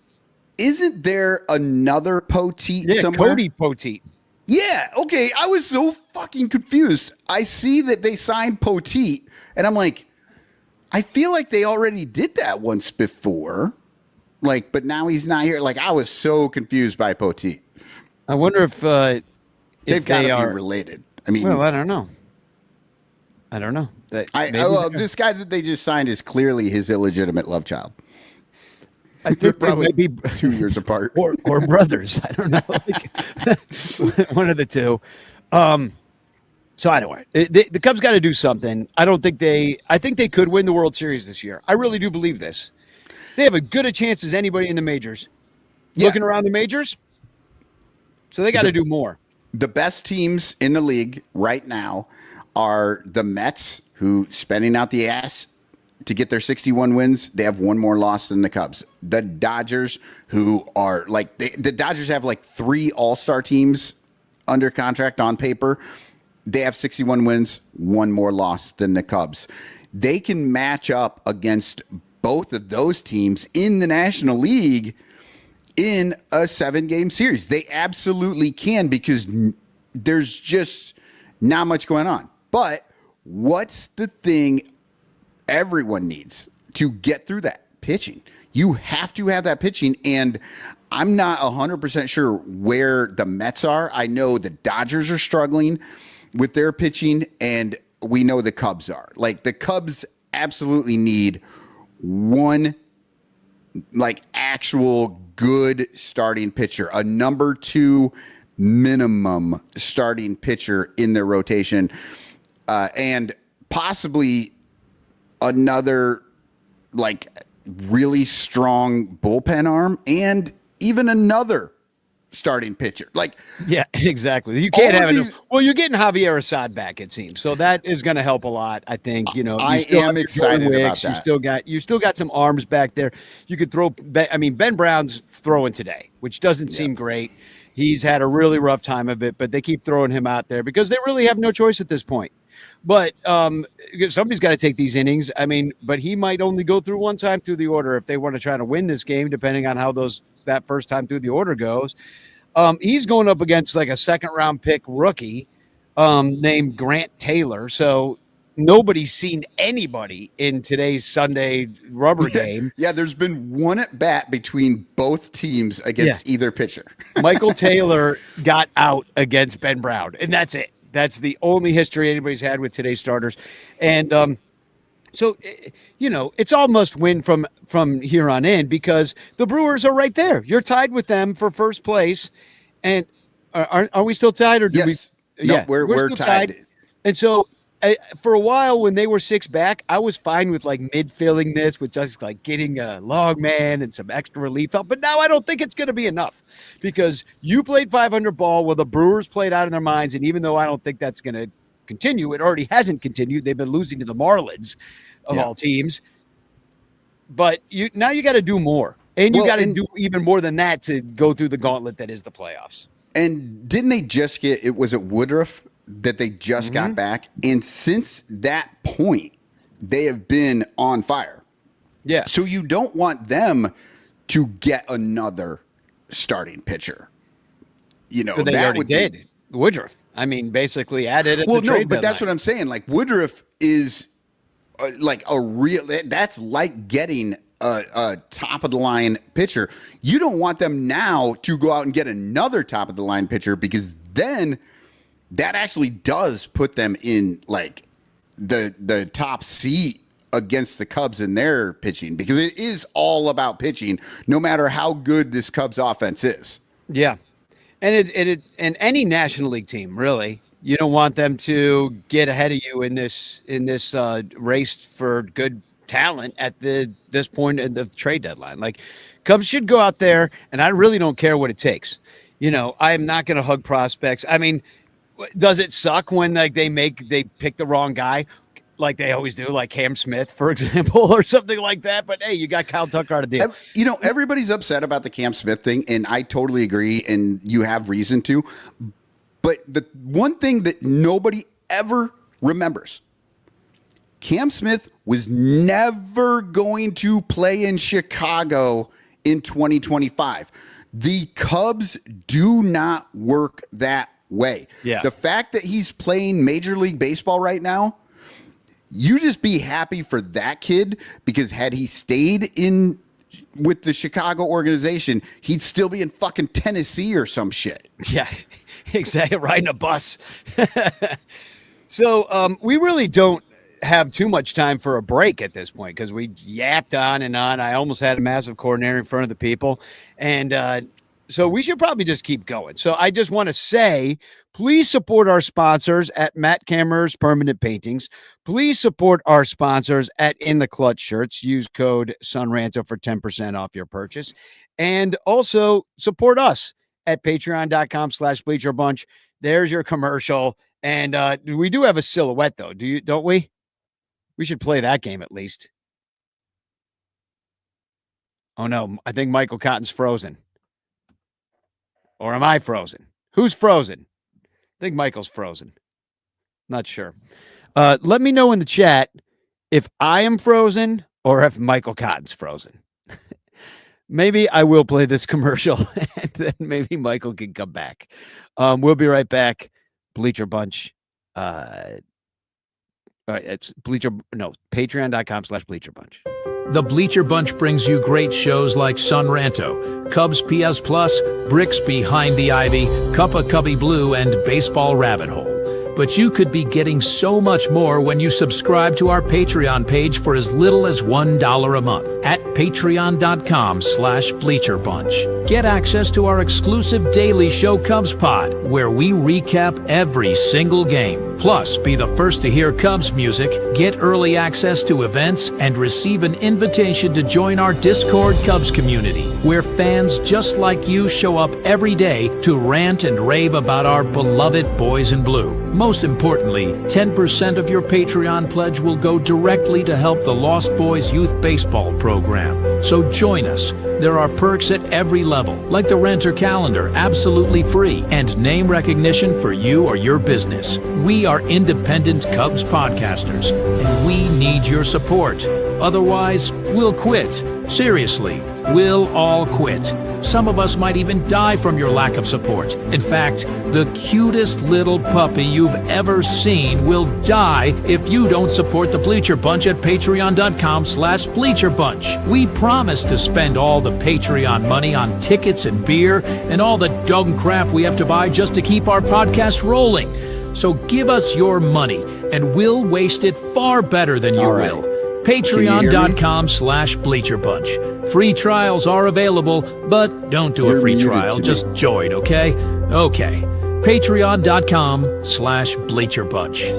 Isn't there another Poteet somewhere? Cody Poteet. Yeah. Okay. I was so fucking confused. I see that they signed Poteet, and I'm like, I feel like they already did that once before. Like, but now he's not here. Like, I was so confused by Poteet. I wonder if they've got to be related. I mean, well, I don't know. This guy that they just signed is clearly his illegitimate love child. I think probably maybe 2 years apart, or brothers. I don't know, like, one of the two. So anyway, the Cubs got to do something. I think they could win the World Series this year. I really do believe this. They have as good a chance as anybody in the majors. Yeah. Looking around the majors, so they got to do more. The best teams in the league right now are the Mets, who spending out the ass to get their 61 wins. They have one more loss than the Cubs. The Dodgers, who are like the Dodgers have like 3 all-star teams under contract on paper. They have 61 wins, one more loss than the Cubs. They can match up against both of those teams in the National League in a 7-game series. They absolutely can, because there's just not much going on. But what's the thing everyone needs to get through that? Pitching. You have to have that pitching, and I'm not 100% sure where the Mets are. I know the Dodgers are struggling with their pitching, and we know the Cubs are. Like, the Cubs absolutely need one, like, actual good starting pitcher, a number 2 minimum starting pitcher in their rotation, and possibly another, like, really strong bullpen arm, and even another starting pitcher. Like, yeah, exactly. You can't have it. Well, you're getting Javier Assad back, it seems, so that is going to help a lot. I think, you know, I am excited about that. You still got some arms back there. You could throw. I mean, Ben Brown's throwing today, which doesn't seem great. He's had a really rough time of it, but they keep throwing him out there because they really have no choice at this point. But somebody's got to take these innings. I mean, but he might only go through one time through the order if they want to try to win this game, depending on how that first time through the order goes. He's going up against like a 2nd-round pick rookie named Grant Taylor. So nobody's seen anybody in today's Sunday rubber game. Yeah, there's been one at bat between both teams against either pitcher. Michael Taylor got out against Ben Brown, and that's it. That's the only history anybody's had with today's starters. And So, it's all must win from here on in because the Brewers are right there. You're tied with them for first place, and are we still tied or do Yes. we? No, Yeah, we're still tied. And so, for a while when they were 6 back, I was fine with like mid-filling this with just like getting a long man and some extra relief help. But now I don't think it's going to be enough because you played 500 ball while the Brewers played out of their minds, and even though I don't think that's going to continue, it already hasn't continued. They've been losing to the Marlins of all teams. But now you got to do more. And you got to do even more than that to go through the gauntlet that is the playoffs. And didn't they just was it Woodruff that they just got back? And since that point, they have been on fire. Yeah. So you don't want them to get another starting pitcher. They already did. Woodruff. I mean, basically added at the trade deadline. But that's what I'm saying. Like Woodruff is like a real. That's like getting a top of the line pitcher. You don't want them now to go out and get another top of the line pitcher because then that actually does put them in like the top seat against the Cubs in their pitching because it is all about pitching, no matter how good this Cubs offense is. Yeah. And and any National League team, really, you don't want them to get ahead of you in this race for good talent at this point in the trade deadline. Like Cubs should go out there, and I really don't care what it takes. I'm not going to hug prospects. I mean, does it suck when like they pick the wrong guy? Like they always do, like Cam Smith, for example, or something like that. But hey, you got Kyle Tucker out of deal. Everybody's upset about the Cam Smith thing, and I totally agree, and you have reason to. But the one thing that nobody ever remembers, Cam Smith was never going to play in Chicago in 2025. The Cubs do not work that way. Yeah. The fact that he's playing Major League Baseball right now, you just be happy for that kid because had he stayed in with the Chicago organization, he'd still be in fucking Tennessee or some shit. Yeah, exactly. Riding a bus. So we really don't have too much time for a break at this point because we yapped on and on. I almost had a massive coordinator in front of the people. And so we should probably just keep going. So I just want to say, please support our sponsors at Matt Kammerer's Permanent Paintings. Please support our sponsors at In the Clutch Shirts. Use code SUNRANTO for 10% off your purchase. And also support us at patreon.com/bleacherbunch. There's your commercial. And we do have a silhouette, though. Don't we? We should play that game at least. Oh, no. I think Michael Cotton's frozen. Or am I frozen? Who's frozen? I think Michael's frozen. Not sure. Let me know in the chat if I am frozen or if Michael Cotton's frozen. Maybe I will play this commercial and then maybe Michael can come back. We'll be right back. Bleacher Bunch. It's patreon.com/Bleacher Bunch. The Bleacher Bunch brings you great shows like Sun Ranto, Cubs PS Plus, Bricks Behind the Ivy, Cup of Cubby Blue, and Baseball Rabbit Hole. But you could be getting so much more when you subscribe to our Patreon page for as little as $1 a month at patreon.com/BleacherBunch. Get access to our exclusive daily show Cubs Pod, where we recap every single game. Plus, be the first to hear Cubs music, get early access to events, and receive an invitation to join our Discord Cubs community, where fans just like you show up every day to rant and rave about our beloved boys in blue. Most importantly, 10% of your Patreon pledge will go directly to help the Lost Boys Youth Baseball program. So join us. There are perks at every level, like the Renter Calendar, absolutely free, and name recognition for you or your business. We are independent Cubs podcasters, and we need your support. Otherwise, we'll quit. Seriously, we'll all quit. Some of us might even die from your lack of support. In fact, the cutest little puppy you've ever seen will die if you don't support the Bleacher Bunch at patreon.com/BleacherBunch. We promise to spend all the Patreon money on tickets and beer and all the dung crap we have to buy just to keep our podcast rolling. So give us your money, and we'll waste it far better than you will. Patreon.com/Bleacher Bunch. Free trials are available, but don't do a free trial. Just join, okay? Okay. Patreon.com/Bleacher Bunch. In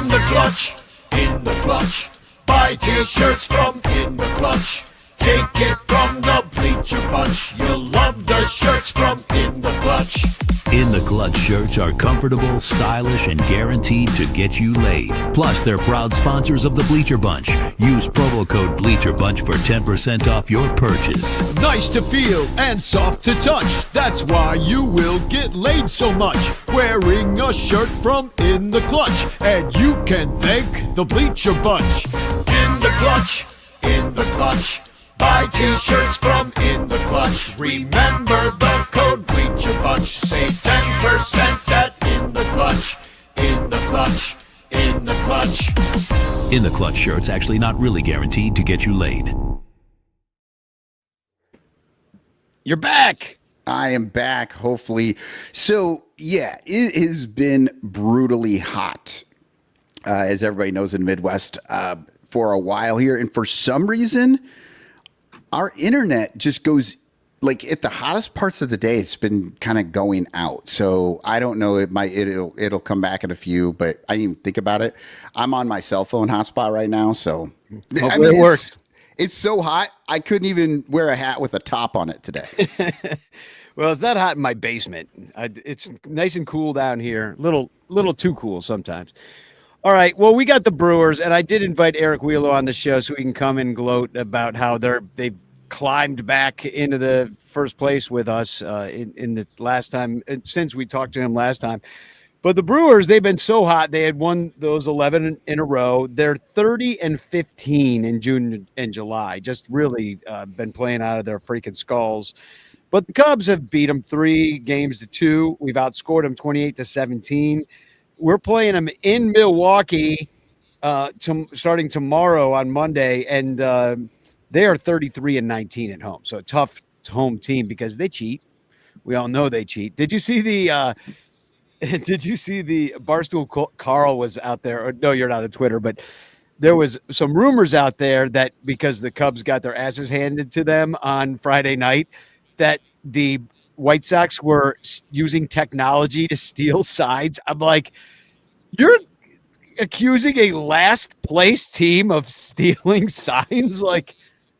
the clutch, in the clutch. Buy t-shirts from In the Clutch. Take it from the Bleacher Bunch. You'll love the shirts from In the Clutch. In the Clutch shirts are comfortable, stylish, and guaranteed to get you laid. Plus, they're proud sponsors of the Bleacher Bunch. Use promo code Bleacher Bunch for 10% off your purchase. Nice to feel and soft to touch. That's why you will get laid so much. Wearing a shirt from In the Clutch. And you can thank the Bleacher Bunch. In the Clutch, in the Clutch. Buy t-shirts from In the Clutch. Remember the code Bleacher Bunch. Save 10% at In the Clutch. In the Clutch, in the Clutch. In the Clutch shirts actually not really guaranteed to get you laid. You're back. I am back, hopefully. So, yeah, it has been brutally hot, as everybody knows in the Midwest, for a while here. And for some reason, our internet just goes, like, at the hottest parts of the day, it's been kind of going out. So I don't know, it'll come back in a few, but I didn't even think about it. I'm on my cell phone hotspot right now, so Hopefully it works. It's so hot, I couldn't even wear a hat with a top on it today. Well, it's not hot in my basement. It's nice and cool down here. Little too cool sometimes. All right. Well, we got the Brewers, and I did invite Eric Wheeler on the show so he can come and gloat about how they've climbed back into the first place with us in the last time, since we talked to him last time. But the Brewers, they've been so hot. They had won those 11 in a row. They're 30-15 in June and July. Just really been playing out of their freaking skulls. But the Cubs have beat them 3-2. We've outscored them 28-17. We're playing them in Milwaukee starting tomorrow on Monday, and they are 33-19 at home. So a tough home team because they cheat. We all know they cheat. Did you see the Barstool Carl was out there? Or, no, you're not on Twitter, but there was some rumors out there that because the Cubs got their asses handed to them on Friday night, that the White Sox were using technology to steal sides. I'm like, you're accusing a last place team of stealing signs? Like,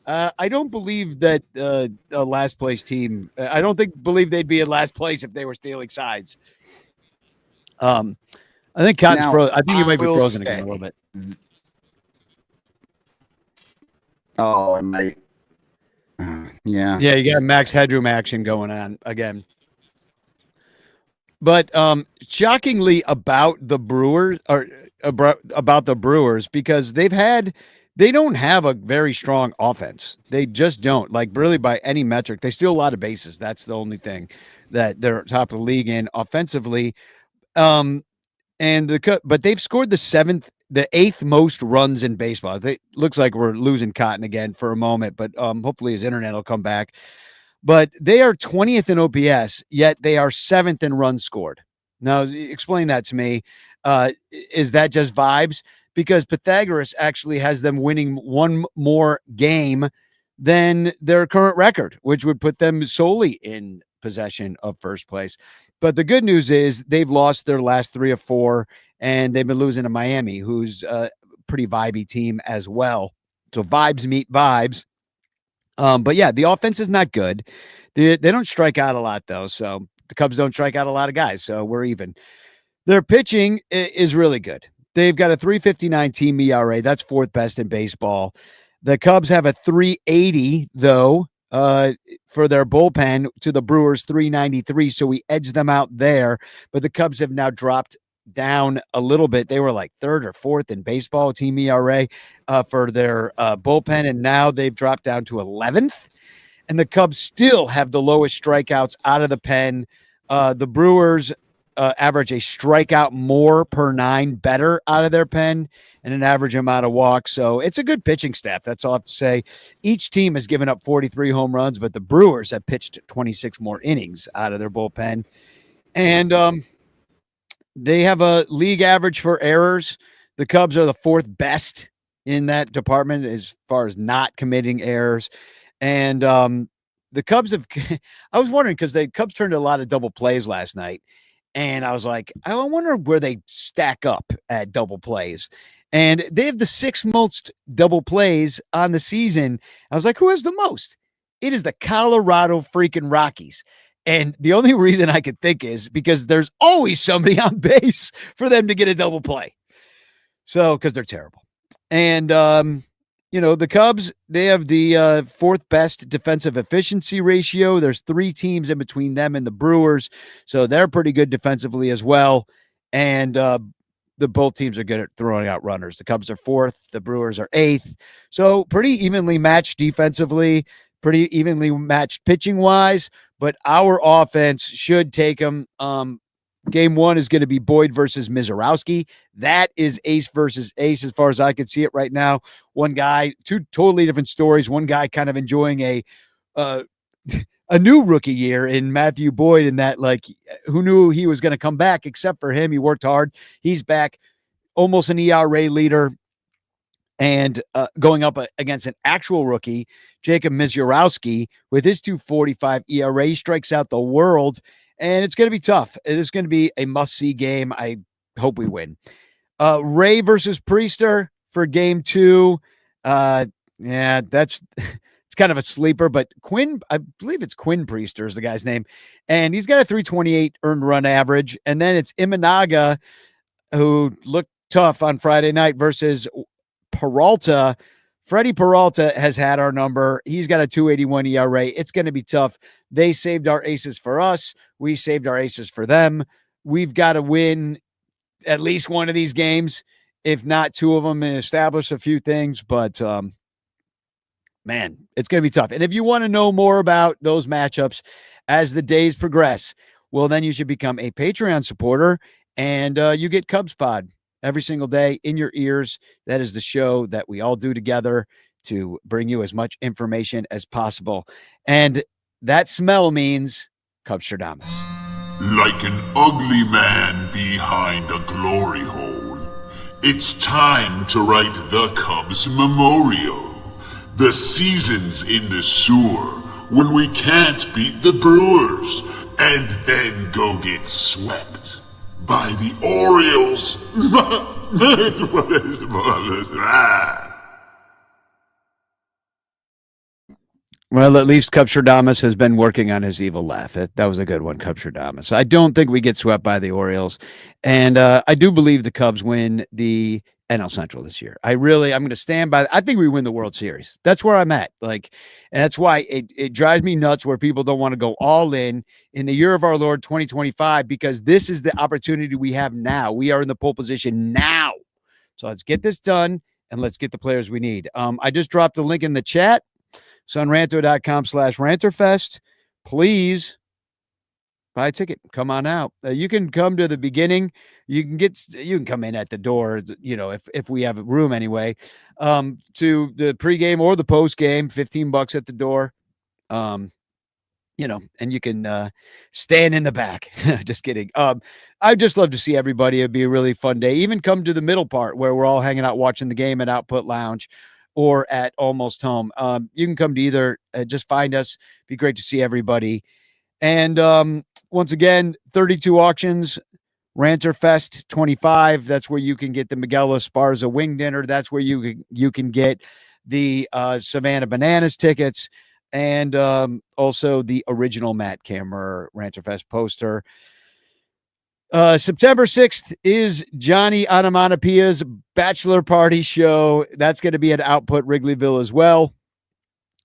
I don't believe that a last place team. I don't believe they'd be in last place if they were stealing sides. I think Cotton's frozen. I think he might be frozen again a little bit. Oh, I might. Yeah. Yeah, you got max headroom action going on again. But shockingly about the Brewers, because they don't have a very strong offense. They just don't, like, really by any metric. They steal a lot of bases. That's the only thing that they're top of the league in offensively. But they've scored the eighth most runs in baseball. It looks like we're losing Cotton again for a moment, but hopefully his internet will come back. But they are 20th in OPS, yet they are 7th in runs scored. Now, explain that to me. Is that just vibes? Because Pythagoras actually has them winning one more game than their current record, which would put them solely in possession of first place. But the good news is they've lost their last 3 or 4, and they've been losing to Miami, who's a pretty vibey team as well. So vibes meet vibes. But yeah, the offense is not good. They don't strike out a lot, though. So the Cubs don't strike out a lot of guys. So we're even. Their pitching is really good. They've got a 3.59 team ERA. That's 4th best in baseball. The Cubs have a 3.80, though, for their bullpen to the Brewers 3.93. So we edged them out there. But the Cubs have now dropped down a little bit. They were like 3rd or 4th in baseball team ERA for their bullpen, and now they've dropped down to 11th. And the Cubs still have the lowest strikeouts out of the pen. The Brewers average a strikeout more per 9 better out of their pen and an average amount of walks. So it's a good pitching staff. That's all I have to say. Each team has given up 43 home runs, but the Brewers have pitched 26 more innings out of their bullpen. And They have a league average for errors. The Cubs are the fourth best in that department as far as not committing errors. And the Cubs have, I was wondering because the Cubs turned a lot of double plays last night. And I was like, I wonder where they stack up at double plays. And they have the sixth most double plays on the season. I was like, who has the most? It is the Colorado freaking Rockies. And the only reason I could think is because there's always somebody on base for them to get a double play. So, because they're terrible. And, the Cubs, they have the fourth best defensive efficiency ratio. There's three teams in between them and the Brewers. So they're pretty good defensively as well. And both teams are good at throwing out runners. The Cubs are fourth. The Brewers are eighth. So pretty evenly matched defensively, pretty evenly matched pitching wise. But our offense should take them. Game one is going to be Boyd versus Mizorowski. That is ace versus ace as far as I can see it right now. One guy, two totally different stories. One guy kind of enjoying a new rookie year in Matthew Boyd, in that, like, who knew he was going to come back except for him. He worked hard. He's back, almost an ERA leader. And going up against an actual rookie, Jacob Mizorowski, with his 2.45 ERA, he strikes out the world. And it's going to be tough. It's going to be a must-see game. I hope we win. Ray versus Priester for game two. It's kind of a sleeper, but Quinn, I believe it's Quinn Priester is the guy's name. And he's got a 328 earned run average. And then it's Imanaga, who looked tough on Friday night, versus Peralta. Freddie Peralta has had our number. He's got a 2.81 ERA. It's going to be tough. They saved our aces for us. We saved our aces for them. We've got to win at least one of these games, if not two of them, and establish a few things. But, man, it's going to be tough. And if you want to know more about those matchups as the days progress, well, then you should become a Patreon supporter, and you get Cubs Pod every single day in your ears. That is the show that we all do together to bring you as much information as possible. And that smell means Cubstradamus. Like an ugly man behind a glory hole, it's time to write the Cubs memorial. The seasons in the sewer when we can't beat the Brewers and then go get swept by the Orioles. Well, at least Cubstradamus has been working on his evil laugh. That was a good one, Cubstradamus. I don't think we get swept by the Orioles. And I do believe the Cubs win the NL Central this year. I'm going to stand by. I think we win the World Series. That's where I'm at. And that's why it drives me nuts where people don't want to go all in the year of our Lord 2025, because this is the opportunity we have now. We are in the pole position now. So let's get this done and let's get the players we need. I just dropped a link in the chat. Sonranto.com/ranterfest. Please buy a ticket. Come on out. You can come to the beginning. You can come in at the door, if we have room anyway, to the pregame or the postgame, $15 at the door. And you can stand in the back. Just kidding. I'd just love to see everybody. It'd be a really fun day. Even come to the middle part where we're all hanging out watching the game at Output Lounge or at Almost Home. You can come to either. Just find us. Be great to see everybody. And once again, 32 auctions, Ranter Fest 25. That's where you can get the Miguel Esparza wing dinner. That's where you can get the Savannah Bananas tickets, and also the original Matt Kammerer Ranter Fest poster. September 6th is Johnny Onomatopoeia's bachelor party show. That's going to be at Output Wrigleyville as well.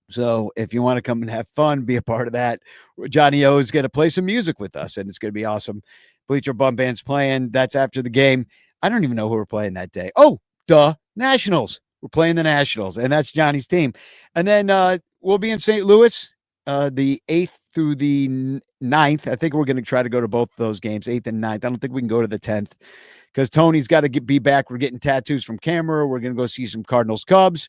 So if you want to come and have fun, be a part of that. Johnny O is going to play some music with us, and it's going to be awesome. Bleacher Bum Band's playing. That's after the game. I don't even know who we're playing that day. Oh, Nationals. We're playing the Nationals, and that's Johnny's team. And then we'll be in St. Louis the 8th through the 9th. I think we're going to try to go to both of those games, 8th and 9th. I don't think we can go to the 10th because Tony's got to be back. We're getting tattoos from Camera. We're going to go see some Cardinals Cubs.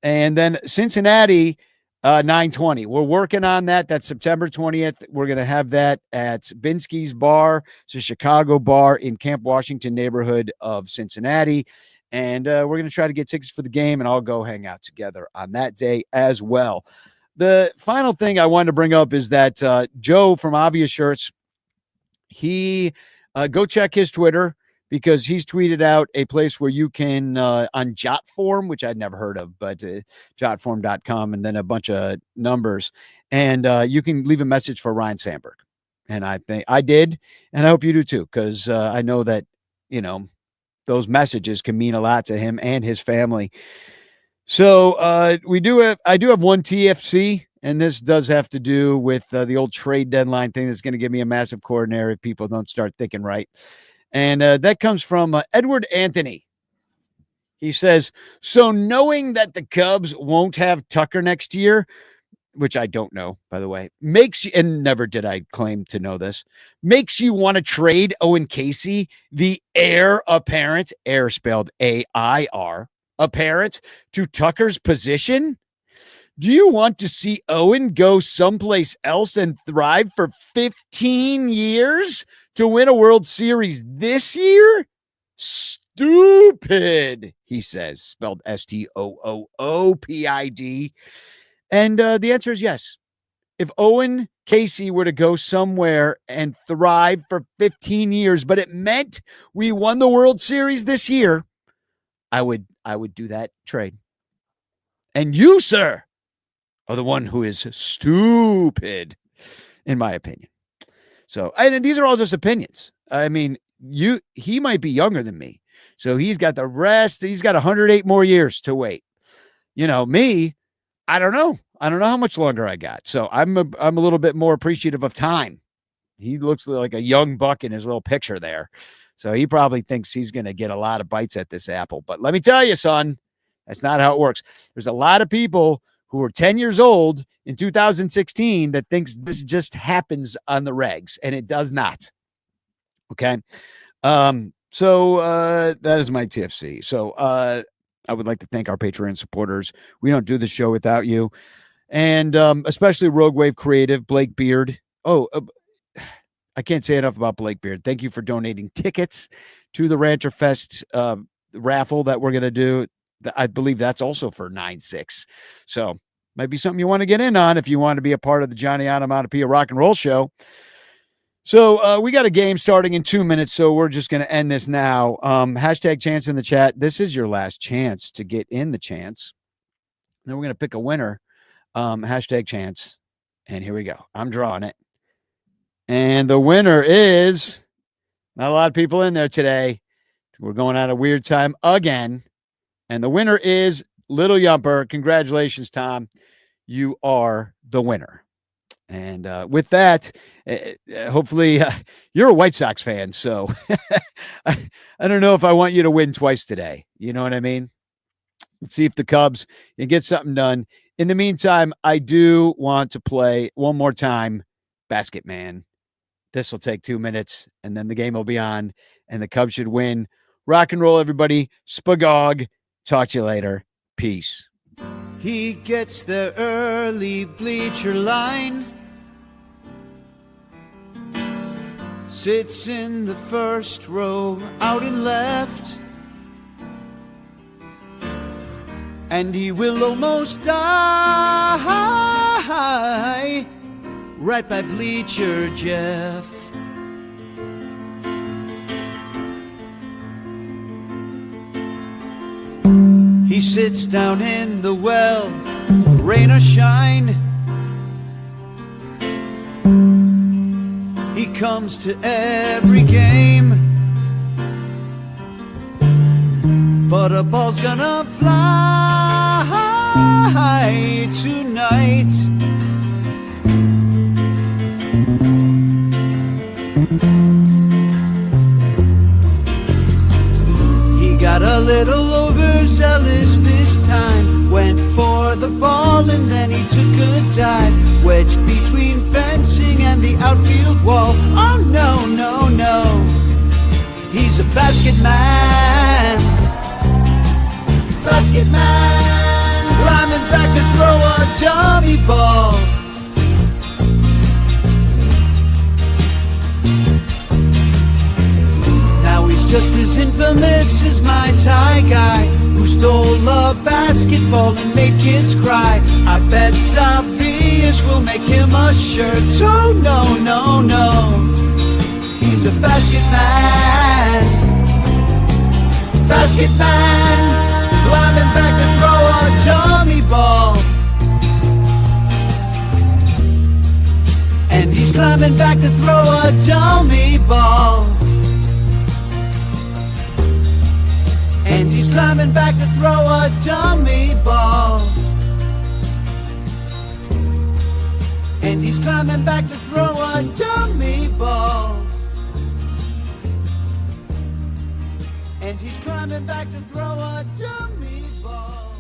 And then Cincinnati, 9:20. We're working on that. That's September 20th. We're going to have that at Binsky's Bar. It's a Chicago bar in Camp Washington neighborhood of Cincinnati. And we're going to try to get tickets for the game, and I'll go hang out together on that day as well. The final thing I wanted to bring up is that Joe from Obvious Shirts, he go check his Twitter, because he's tweeted out a place where you can, on Jotform, which I'd never heard of, but jotform.com, and then a bunch of numbers. And you can leave a message for Ryan Sandberg. And I think I did, and I hope you do too, because I know that, those messages can mean a lot to him and his family. So I do have one TFC, and this does have to do with the old trade deadline thing that's going to give me a massive coordinator if people don't start thinking right. And that comes from Edward Anthony. He says, so knowing that the Cubs won't have Tucker next year, which I don't know, by the way, makes you, and never did I claim to know this, makes you want to trade Owen Casey, the heir apparent, heir spelled A-I-R, apparent, to Tucker's position? Do you want to see Owen go someplace else and thrive for 15 years to win a World Series this year? Stupid, he says, spelled S-T-O-O-O-P-I-D. And the answer is yes. If Owen Casey were to go somewhere and thrive for 15 years, but it meant we won the World Series this year, I would do that trade. And you, sir, are the one who is stupid, in my opinion. So, and these are all just opinions. I mean, he might be younger than me. So he's got 108 more years to wait. Me, I don't know. I don't know how much longer I got. So I'm a little bit more appreciative of time. He looks like a young buck in his little picture there. So he probably thinks he's going to get a lot of bites at this apple. But let me tell you, son, that's not how it works. There's a lot of people who were 10 years old in 2016 that thinks this just happens on the regs, and it does not. Okay. So that is my TFC. So I would like to thank our Patreon supporters. We don't do the show without you. And especially Rogue Wave Creative, Blake Beard. I can't say enough about Blake Beard. Thank you for donating tickets to the Rancher Fest raffle that we're going to do. I believe that's also for 9/6. So might be something you want to get in on if you want to be a part of the Johnny Onomatopoeia Rock and Roll Show. So we got a game starting in 2 minutes, so we're just going to end this now. Hashtag chance in the chat. This is your last chance to get in the chance. Then we're going to pick a winner. Hashtag chance. And here we go. I'm drawing it. And the winner is not a lot of people in there today. We're going at a weird time again. And the winner is Little Yumper. Congratulations, Tom. You are the winner. And with that, hopefully you're a White Sox fan. So I don't know if I want you to win twice today. You know what I mean? Let's see if the Cubs can get something done. In the meantime, I do want to play one more time Basket Man. This will take 2 minutes, and then the game will be on, and the Cubs should win. Rock and roll, everybody. Spagog. Talk to you later. Peace. He gets the early bleacher line, sits in the first row out and left, and he will almost die right by Bleacher Jeff. He sits down in the well, rain or shine. He comes to every game, but a ball's gonna fly tonight. He got a little overzealous this time, went for the ball and then he took a dive, wedged between fencing and the outfield wall. Oh no, no, no, he's a basket man. Basket man, climbing back to throw a dummy He's infamous as my Thai guy who stole a basketball and made kids cry. I bet obvious will make him a shirt. So no, no, no. He's a basket man. Basket man. Climbing back to throw a dummy ball. And he's climbing back to throw a dummy ball. And he's climbing back to throw a dummy ball. And he's climbing back to throw a dummy ball. And he's climbing back to throw a dummy ball.